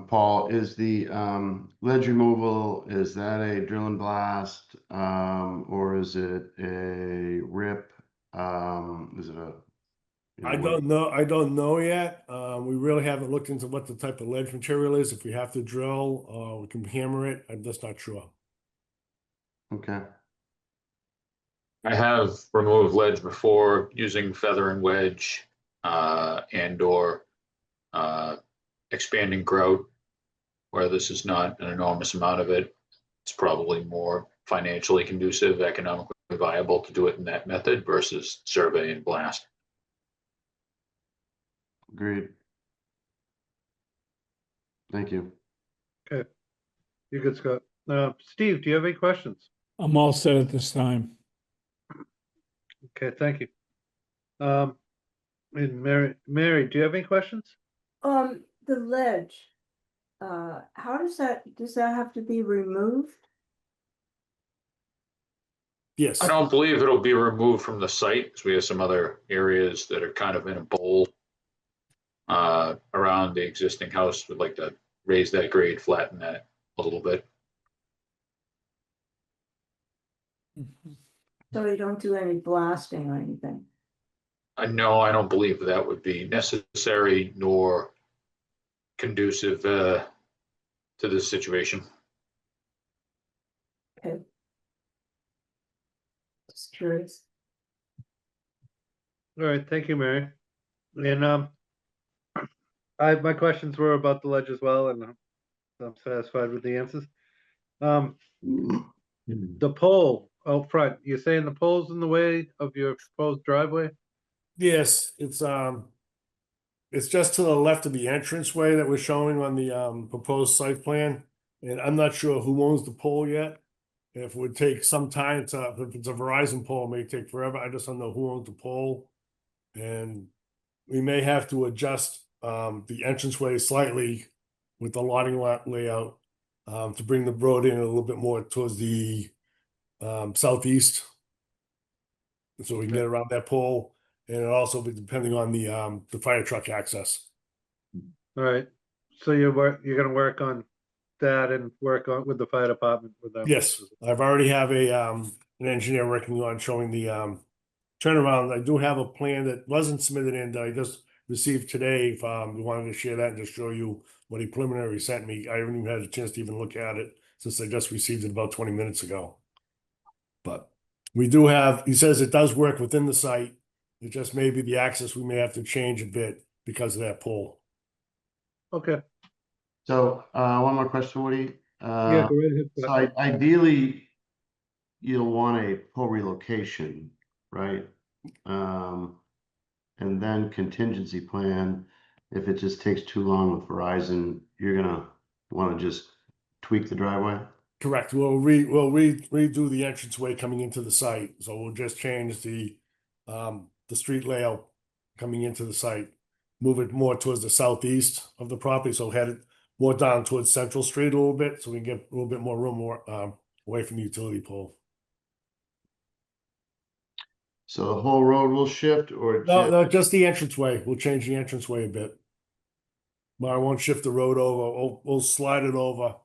Paul. Is the ledge removal, is that a drill and blast, or is it a rip? Is it a? I don't know. I don't know yet. We really haven't looked into what the type of ledge material is. If we have to drill, we can hammer it. I'm just not sure. Okay. I have removed ledge before using feather and wedge and or expanding grout, where this is not an enormous amount of it. It's probably more financially conducive, economically viable to do it in that method versus survey and blast. Agreed. Thank you. Okay, you're good, Scott. Steve, do you have any questions? I'm all set at this time. Okay, thank you. And Mary, do you have any questions? The ledge, how does that have to be removed? Yes. I don't believe it'll be removed from the site, because we have some other areas that are kind of in a bowl around the existing house. We'd like to raise that grade, flatten that a little bit. So you don't do any blasting or anything? No, I don't believe that would be necessary nor conducive to this situation. Okay. Just curious. All right, thank you, Mary. And my questions were about the ledge as well, and I'm satisfied with the answers. The pole out front, you're saying the pole's in the way of your proposed driveway? Yes, it's just to the left of the entranceway that we're showing on the proposed site plan. And I'm not sure who owns the pole yet. If it would take some time if it's a Verizon pole, it may take forever. I just don't know who owns the pole. And we may have to adjust the entranceway slightly with the loading lot layout to bring the road in a little bit more towards the southeast. So we can get around that pole. And it also be depending on the fire truck access. All right, so you're gonna work on that and work on with the fire department with them? Yes, I've already have an engineer working on showing the turnaround. I do have a plan that wasn't submitted in that I just received today. If we wanted to share that and just show you what he preliminary sent me. I haven't even had a chance to even look at it since I just received it about 20 minutes ago. But we do have, he says it does work within the site. It just may be the access we may have to change a bit because of that pole. Okay, So, one more question, Woody. yeah, go right ahead. So ideally, you'll want a pole relocation, right? And then contingency plan, if it just takes too long with Verizon, you're gonna wanna just tweak the driveway? Correct. We'll redo the entranceway coming into the site. So we'll just change the street layout coming into the site. Move it more towards the southeast of the property, so head it more down towards Central Street a little bit, so we can get a little bit more room away from the utility pole. So the whole road will shift or? No, just the entranceway. We'll change the entranceway a bit. But I won't shift the road over. We'll slide it over,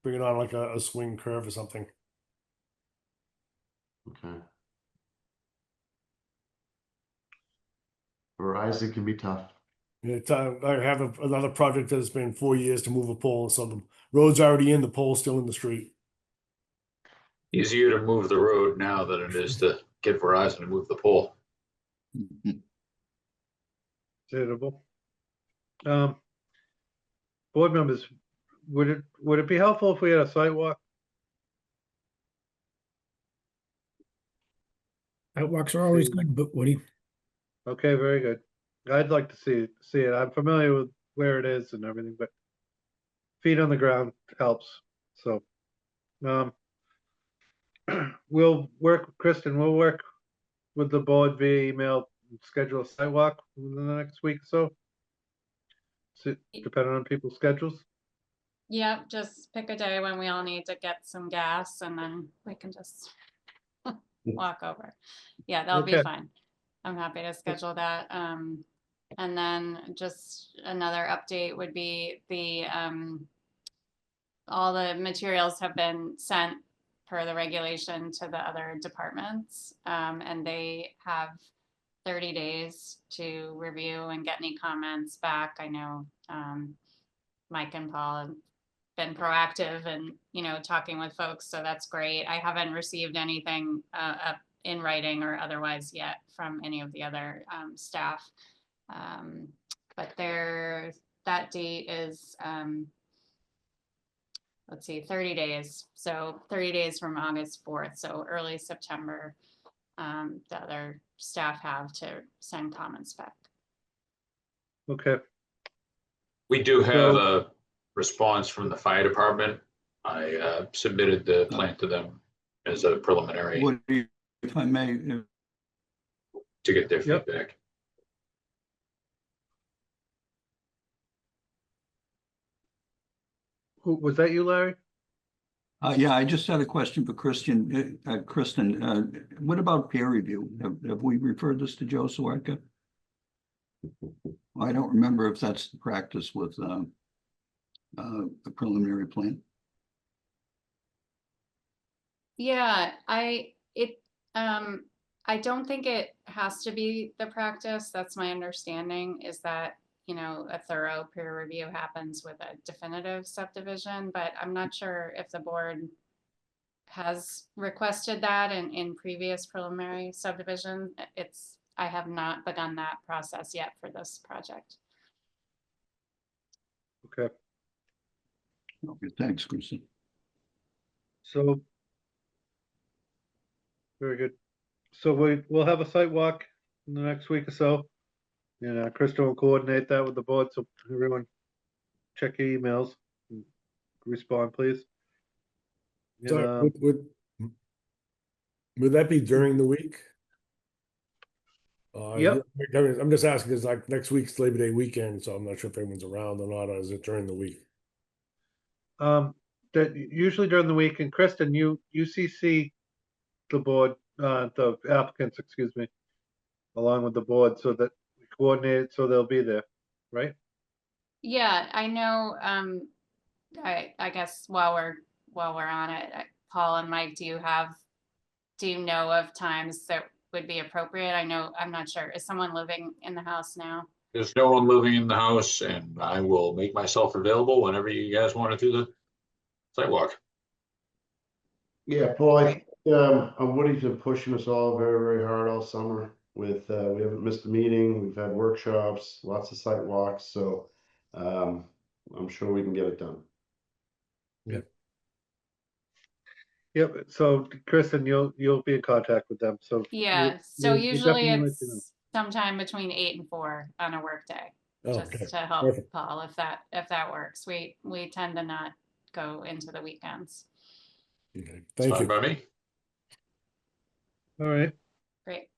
bring it on like a swing curve or something. Okay. Verizon can be tough. I have another project that has been 4 years to move a pole, so the road's already in, the pole's still in the street. Easier to move the road now than it is to get Verizon to move the pole. Suitable. Board members, would it be helpful if we had a sidewalk? Sidewalks are always good, but Woody, Okay, very good. I'd like to see it. I'm familiar with where it is and everything, but feet on the ground helps. So, we'll work, Kristen, we'll work with the board via email, and schedule a sidewalk within the next week or so. Depending on people's schedules. Yep, just pick a day when we all need to get some gas and then we can just walk over. Yeah, that'll be Okay. fine. I'm happy to schedule that. And then just another update would be all the materials have been sent per the regulation to the other departments. And they have 30 days to review and get any comments back. I know Mike and Paul have been proactive and, talking with folks, so that's great. I haven't received anything in writing or otherwise yet from any of the other staff. But that date is, let's see, 30 days. So 30 days from August 4th, so early September, the other staff have to send comments back. Okay, We do have So- a response from the fire department. I submitted the plan to them as a preliminary Woody, if I may, to get their Yep. feedback. Was that you, Larry? yeah, I just had a question for Kristen. What about peer review? Have we referred this to Joe Sawarka? I don't remember if that's the practice with the preliminary plan. Yeah, I don't think it has to be the practice. That's my understanding, is that, you know, a thorough peer review happens with a definitive subdivision, but I'm not sure if the board has requested that in previous preliminary subdivision. I have not begun that process yet for this project. Okay, Okay, thanks, Kristen. so. Very good. So we'll have a site walk in the next week or so. And Kristen will coordinate that with the board, so everyone check your emails. And respond, please. And, So would that be during the week? Yep. I'm just asking because like next week's Labor Day weekend, so I'm not sure if anyone's around or not, or is it during the week? That usually during the week, and Kristen, you CC the board, the applicants, excuse me, along with the board, so that we coordinate it so they'll be there, right? Yeah, I know, I guess while we're on it, Paul and Mike, do you know of times that would be appropriate? I know, I'm not sure. Is someone living in the house now? There's no one living in the house, and I will make myself available whenever you guys want to do the sidewalk. Yeah, Paul, I think, Woody's been pushing us all very, very hard all summer with, we haven't missed a meeting, we've had workshops, lots of site walks, so, I'm sure we can get it done. Yep, so Kristen, you'll be in contact with them, so. Yeah, so we'll usually definitely let you know. it's sometime between 8 and 4 on a work day, Oh, just okay. to help Perfect. Paul, if that works. We tend to not go into the weekends. Okay, It's thank fine you. by me. All right, Great.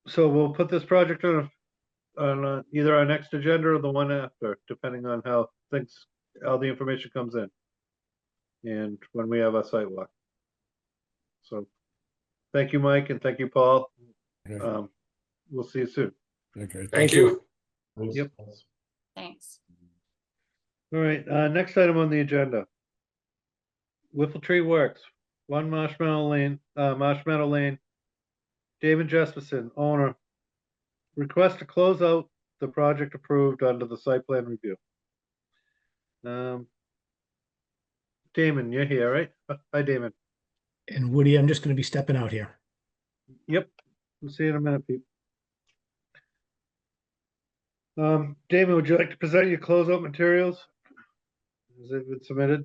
so we'll put this project on either our next agenda or the one after, depending on how the information comes in. And when we have our site walk. So, thank you, Mike, and thank you, Paul. Okay, We'll see you soon. okay, Thank you. Thanks. Yep. Thanks. All right, next item on the agenda. Whiffle Tree Works, 1 Marshmallow Lane, David Jesperson, owner. Request to close out the project approved under the site plan review. Damon, you're here, right? Hi, Damon. And Woody, I'm just going to be stepping out here. Yep, we'll see you in a minute, Pete. Damon, would you like to present your closeout materials? Has it been submitted?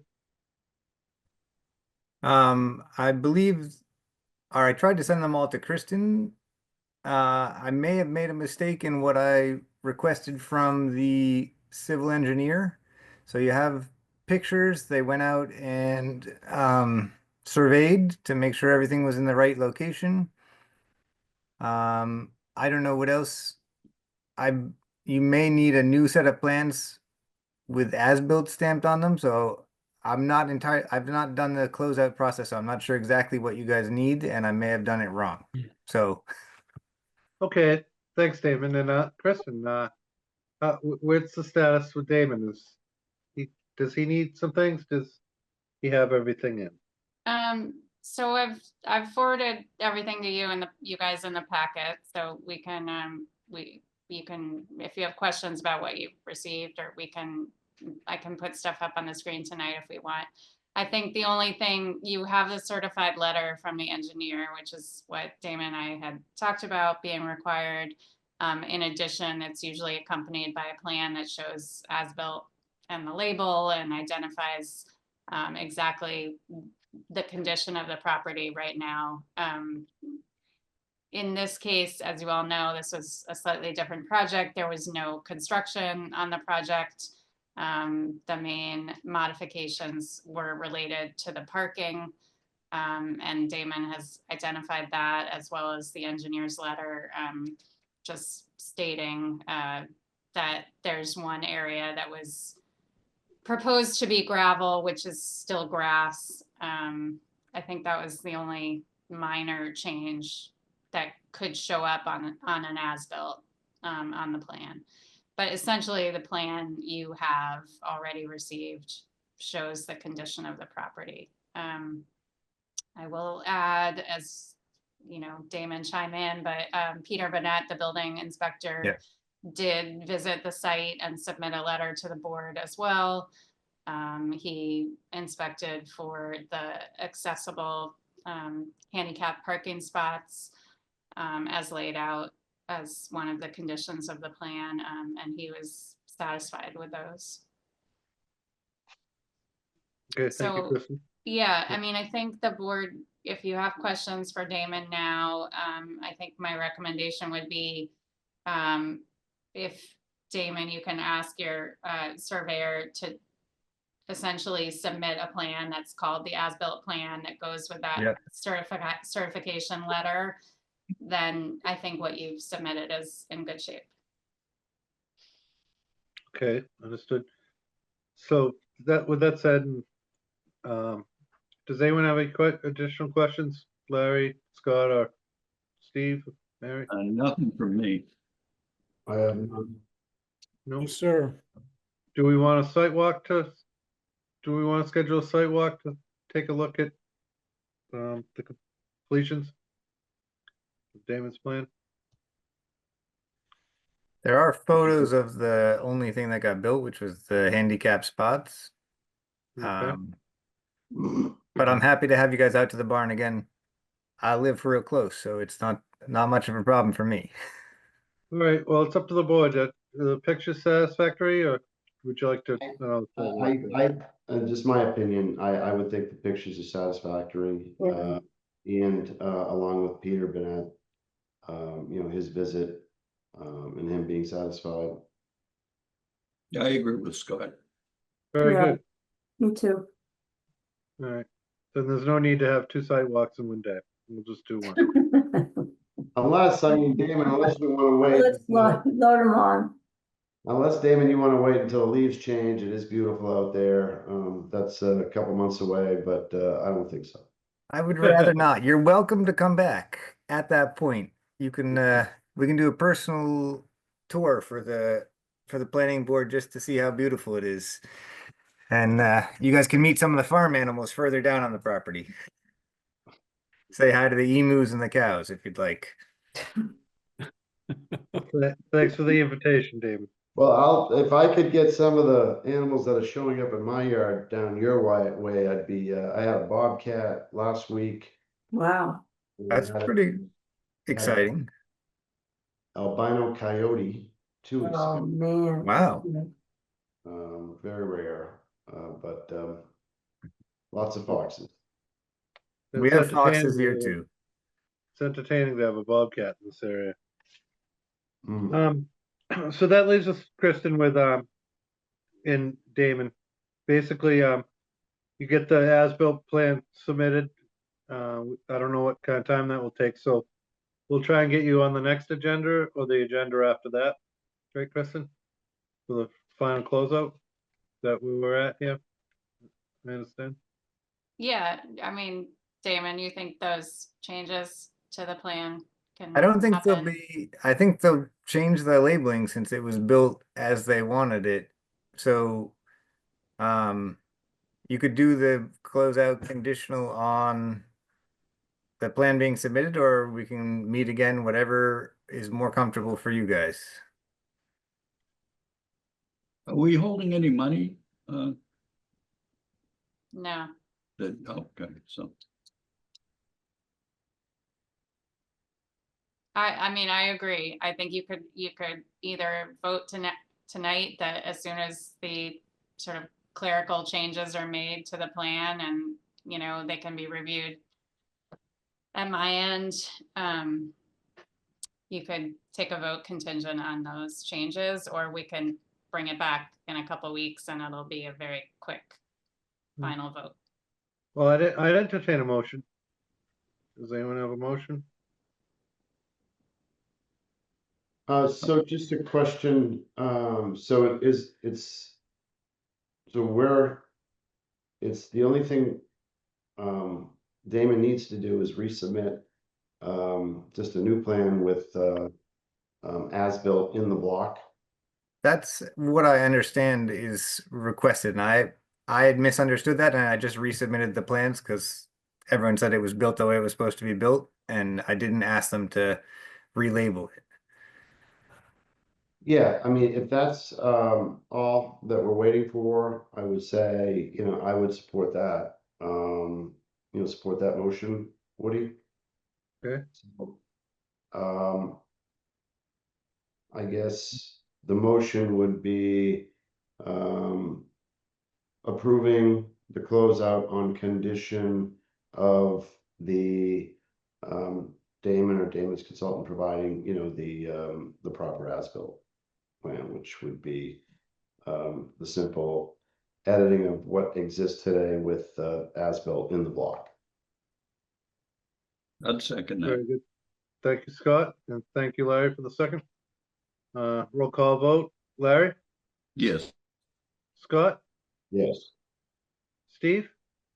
I believe, or I tried to send them all to Kristen. I may have made a mistake in what I requested from the civil engineer. So you have pictures. They went out and surveyed to make sure everything was in the right location. I don't know what else. You may need a new set of plans with as-built stamped on them. So I've not done the closeout process, so I'm not sure exactly what you guys need, and I may have done it wrong. So Okay, thanks, Damon. And Kristen, where's the status with Damon? Does he need some things? Does he have everything in? So I've forwarded everything to you and you guys in the packet, so we can you can, if you have questions about what you've received, or I can put stuff up on the screen tonight if we want. I think the only thing, you have the certified letter from the engineer, which is what Damon and I had talked about being required. In addition, it's usually accompanied by a plan that shows as-built and the label and identifies exactly the condition of the property right now. In this case, as you all know, this was a slightly different project. There was no construction on the project. The main modifications were related to the parking. And Damon has identified that as well as the engineer's letter, just stating that there's one area that was proposed to be gravel, which is still grass. I think that was the only minor change that could show up on an as-built on the plan. But essentially, the plan you have already received shows the condition of the property. I will add, as you know, Damon chime in, but Peter Burnett, the building inspector, Yeah. did visit the site and submit a letter to the board as well. He inspected for the accessible handicap parking spots as laid out as one of the conditions of the plan, and he was satisfied with those. Okay, thank you, So- Kristen. Yeah, I mean, I think the board, if you have questions for Damon now, I think my recommendation would be, if Damon, you can ask your surveyor to essentially submit a plan that's called the as-built plan that goes with that Yep. certification letter, then I think what you've submitted is in good shape. Okay, understood. So with that said, does anyone have any additional questions? Larry, Scott, or Steve, Mary? Nothing from me. I have none. No? Yes, sir. Do we want a site walk do we want to schedule a site walk to take a look at the completions of Damon's plan? There are photos of the only thing that got built, which was the handicap spots. Okay. But I'm happy to have you guys out to the barn again. I live real close, so it's not much of a problem for me. All right, well, it's up to the board. The picture satisfactory, or would you like to? Just my opinion, I would think the pictures are satisfactory. Yeah. And along with Peter Burnett, you know, his visit, and him being satisfied. Yeah, I agree with Scott. Very Yeah. good. Me too. All right. Then there's no need to have two sidewalks in one day. We'll just do one. Unless, I mean, Damon, unless we want to wait. Let's load them on. Unless, Damon, you want to wait until the leaves change, it is beautiful out there. That's a couple months away, but I don't think so. I would rather not. You're welcome to come back at that point. You can we can do a personal tour for the planning board just to see how beautiful it is. And you guys can meet some of the farm animals further down on the property. Say hi to the emus and the cows if you'd like. Thanks for the invitation, David. Well, if I could get some of the animals that are showing up in my yard down your way, I'd be, I had a bobcat last week. Wow. That's pretty exciting. Albino coyote, 2 weeks Oh, ago. man. Wow. Very rare, but lots of foxes. We It's have foxes entertaining here to- too. It's entertaining to have a bobcat in this area. Mm. So that leaves us, Kristen, with and Damon. Basically, you get the as-built plan submitted. I don't know what kind of time that will take, so we'll try and get you on the next agenda or the agenda after that. Right, Kristen? For the final closeout that we were at here. I understand. Yeah, I mean, Damon, you think those changes to the plan can I don't think they'll happen? be, I think they'll change the labeling since it was built as they wanted it. So, you could do the closeout conditional on the plan being submitted, or we can meet again, whatever is more comfortable for you guys. Are we holding any money? No. Okay, so. I mean, I agree. I think you could either vote tonight that as soon as the sort of clerical changes are made to the plan and, you know, they can be reviewed at my end, you could take a vote contingent on those changes, or we can bring it back in a couple weeks and it'll be a very quick final vote. Well, I'd entertain a motion. Does anyone have a motion? So just a question, so it's the only thing, Damon needs to do is resubmit, just a new plan with, as-built in the block. That's what I understand is requested, and I had misunderstood that, and I just resubmitted the plans because everyone said it was built the way it was supposed to be built, and I didn't ask them to relabel it. Yeah, I mean, if that's, all that we're waiting for, I would say, I would support that, support that motion, Woody. Okay. So, I guess the motion would be, approving the closeout on condition of the, Damon or Damon's consultant providing, the proper as-built plan, which would be, the simple editing of what exists today with, as-built in the block. I'd second that. Very good. Thank you, Scott, and thank you, Larry, for the second. Roll call vote. Larry, Yes, Scott, Yes. Steve,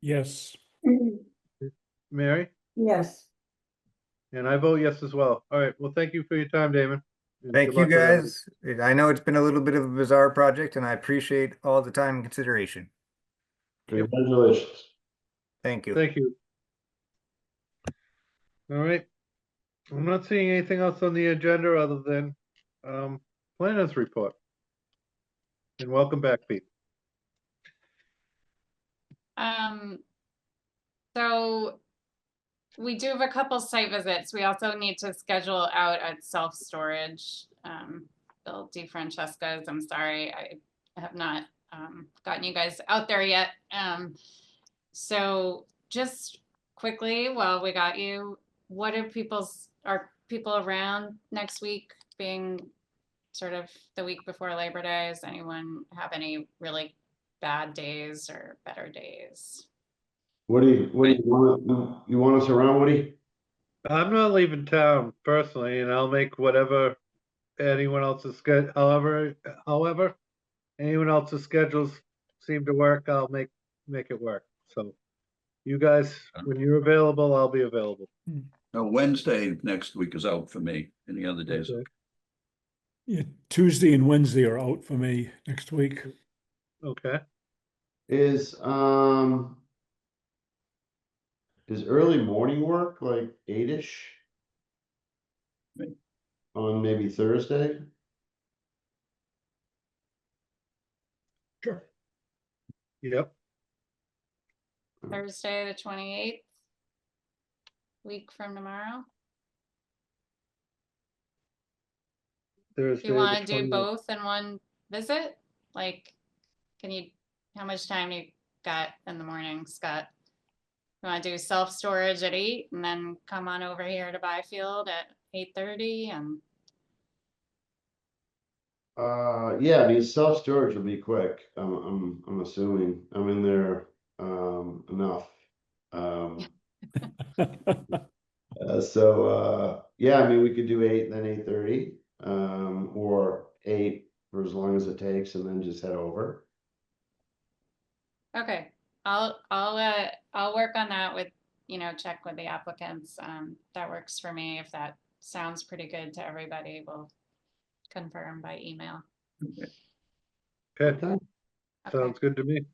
Yes. Mary, Yes, and I vote yes as well. All right, well, thank you for your time, Damon. and Thank good you, luck with everything. guys. I know it's been a little bit of a bizarre project, and I appreciate all the time and consideration. Congratulations. Thank you. Thank you. All right. I'm not seeing anything else on the agenda other than planners report. And welcome back, Pete. So we do have a couple site visits. We also need to schedule out at self-storage. Bill DeFrancesca's, I'm sorry, I have not gotten you guys out there yet. So just quickly, while we got you, what are people around next week, being sort of the week before Labor Day? Does anyone have any really bad days or better days? Woody, you want us around, Woody? I'm not leaving town personally, and I'll make whatever anyone else's schedule, however, anyone else's schedules seem to work, I'll make it work. So you guys, when you're available, I'll be available. Wednesday next week is out for me. Any other days? Okay. Yeah, Tuesday and Wednesday are out for me next week. Okay. Is early morning work like 8-ish? Right. On maybe Thursday? Sure. Yep. Thursday, the 28th, week from tomorrow. Thursday. Do you want to the do 28th. both in one visit? Like, how much time you got in the morning, Scott? You want to do self-storage at 8 and then come on over here to Byfield at 8:30 and Yeah, I mean, self-storage will be quick. I'm assuming I'm in there enough. Yeah, I mean, we could do 8 and then 8:30, or 8 for as long as it takes, and then just head over. okay. I'll work on that with, check with the applicants. That works for me. If that sounds pretty good to everybody, we'll confirm by email. Okay, Okay. sounds good to me.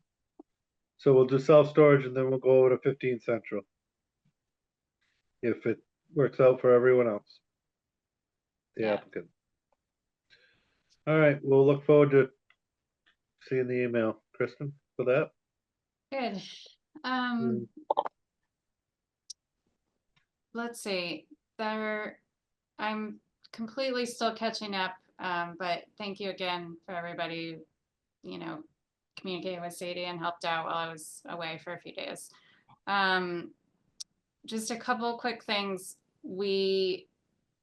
So we'll do self-storage and then we'll go over to 15 Central. If it works out for everyone else. The Yeah. applicant. All right, we'll look forward to seeing the email, Kristen, for that. Good. Let's see, I'm completely still catching up, but thank you again for everybody, communicating with Sadie and helped out while I was away for a few days. Just a couple quick things. We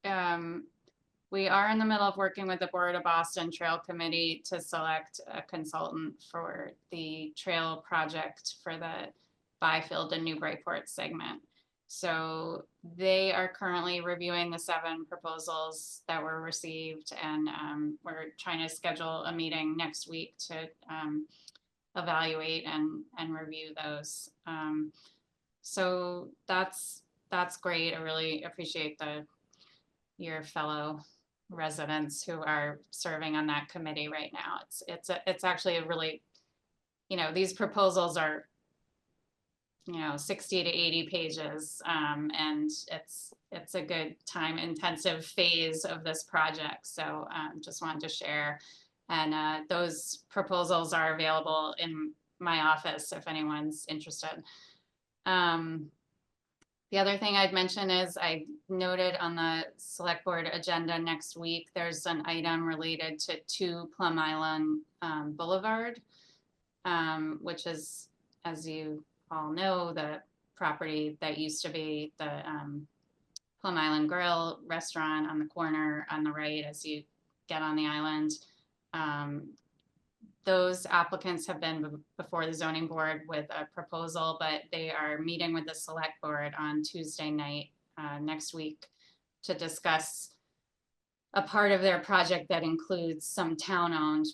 are in the middle of working with the Board of Boston Trail Committee to select a consultant for the trail project for the Byfield and Newburyport segment. So they are currently reviewing the 7 proposals that were received, and we're trying to schedule a meeting next week to evaluate and review those. So that's great. I really appreciate your fellow residents who are serving on that committee right now. It's actually a really, these proposals are 60 to 80 pages, and it's a good time intensive phase of this project. So just wanted to share, and those proposals are available in my office if anyone's interested. The other thing I'd mention is I noted on the select board agenda next week, there's an item related to 2 Plum Island Boulevard, which is, as you all know, the property that used to be the Plum Island Grill restaurant on the corner on the right as you get on the island. Those applicants have been before the zoning board with a proposal, but they are meeting with the select board on Tuesday night next week to discuss a part of their project that includes some town-owned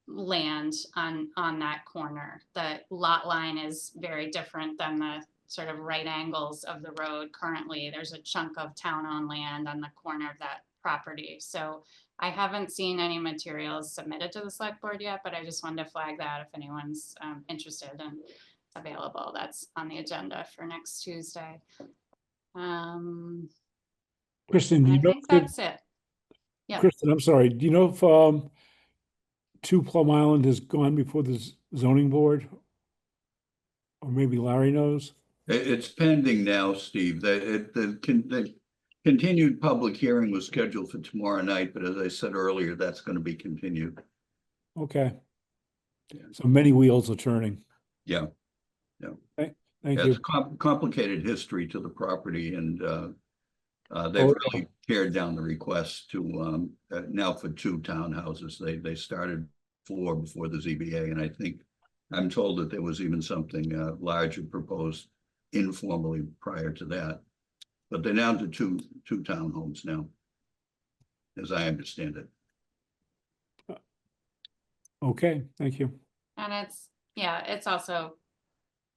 land on that corner. The lot line is very different than the sort of right angles of the road currently. There's a chunk of town-owned land on the corner of that property. So I haven't seen any materials submitted to the select board yet, but I just wanted to flag that if anyone's interested and available. That's on the agenda for next Tuesday. Kristen, do I you know? think that's it. Yeah. Kristen, I'm sorry. Do you know if 2 Plum Island has gone before the zoning board? Or maybe Larry knows? It's pending now, Steve. The continued public hearing was scheduled for tomorrow night, but as I said earlier, that's going to be continued. Okay. So many wheels are turning. Yeah. Thank It's you. a complicated history to the property, and they've really pared down the request to now for 2 townhouses. They started 4 before the ZBA, and I think I'm told that there was even something larger proposed informally prior to that. But they're down to two townhomes now, as I understand it. Okay, thank you. And it's also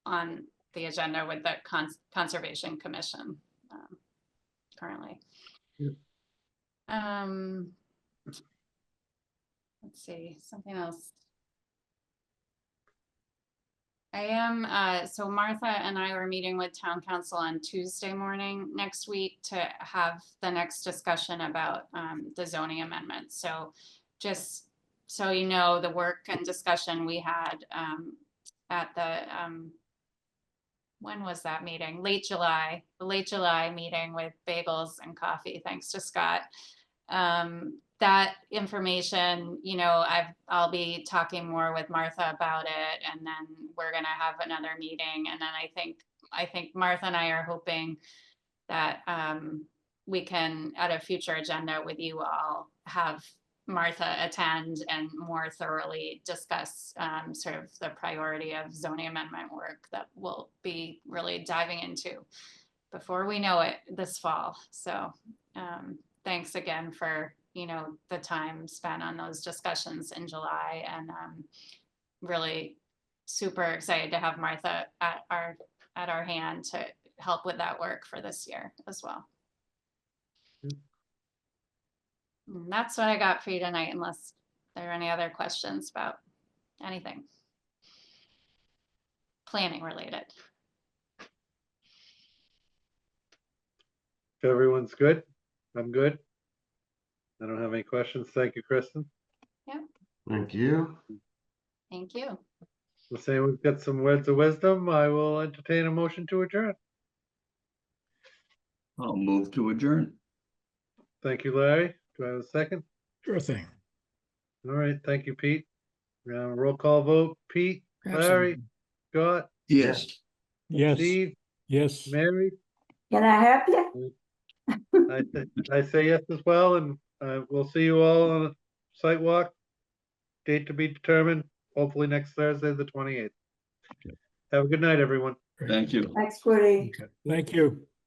on the agenda with the Conservation Commission currently. Yep. Let's see, something else. I am, so Martha and I were meeting with town council on Tuesday morning next week to have the next discussion about the zoning amendment. So just so you know, the work and discussion we had at the, when was that meeting? Late July, the late July meeting with bagels and coffee, thanks to Scott. That information, I'll be talking more with Martha about it, and then we're gonna have another meeting. And then I think Martha and I are hoping that we can, at a future agenda with you all, have Martha attend and more thoroughly discuss sort of the priority of zoning amendment work that we'll be really diving into before we know it this fall. So thanks again for the time spent on those discussions in July, and really super excited to have Martha at our hand to help with that work for this year as well. And that's what I got for you tonight, unless there are any other questions about anything planning related. Everyone's good? I'm good. I don't have any questions. Thank you, Kristen. Thank you. Thank you. The same, we've got some words of wisdom. I will entertain a motion to adjourn. I'll move to adjourn. Thank you, Larry. Do I have a second? Sure thing. All right, thank you, Pete. Roll call vote. Pete, Larry, Absolutely. Scott, Yes. Yes, Steve, yes. Mary. Can I have you? I say yes as well, and we'll see you all on a site walk. Date to be determined, hopefully next Thursday, the 28th. Have a good night, everyone. Thank you. Thanks, Woody. Okay. Thank you.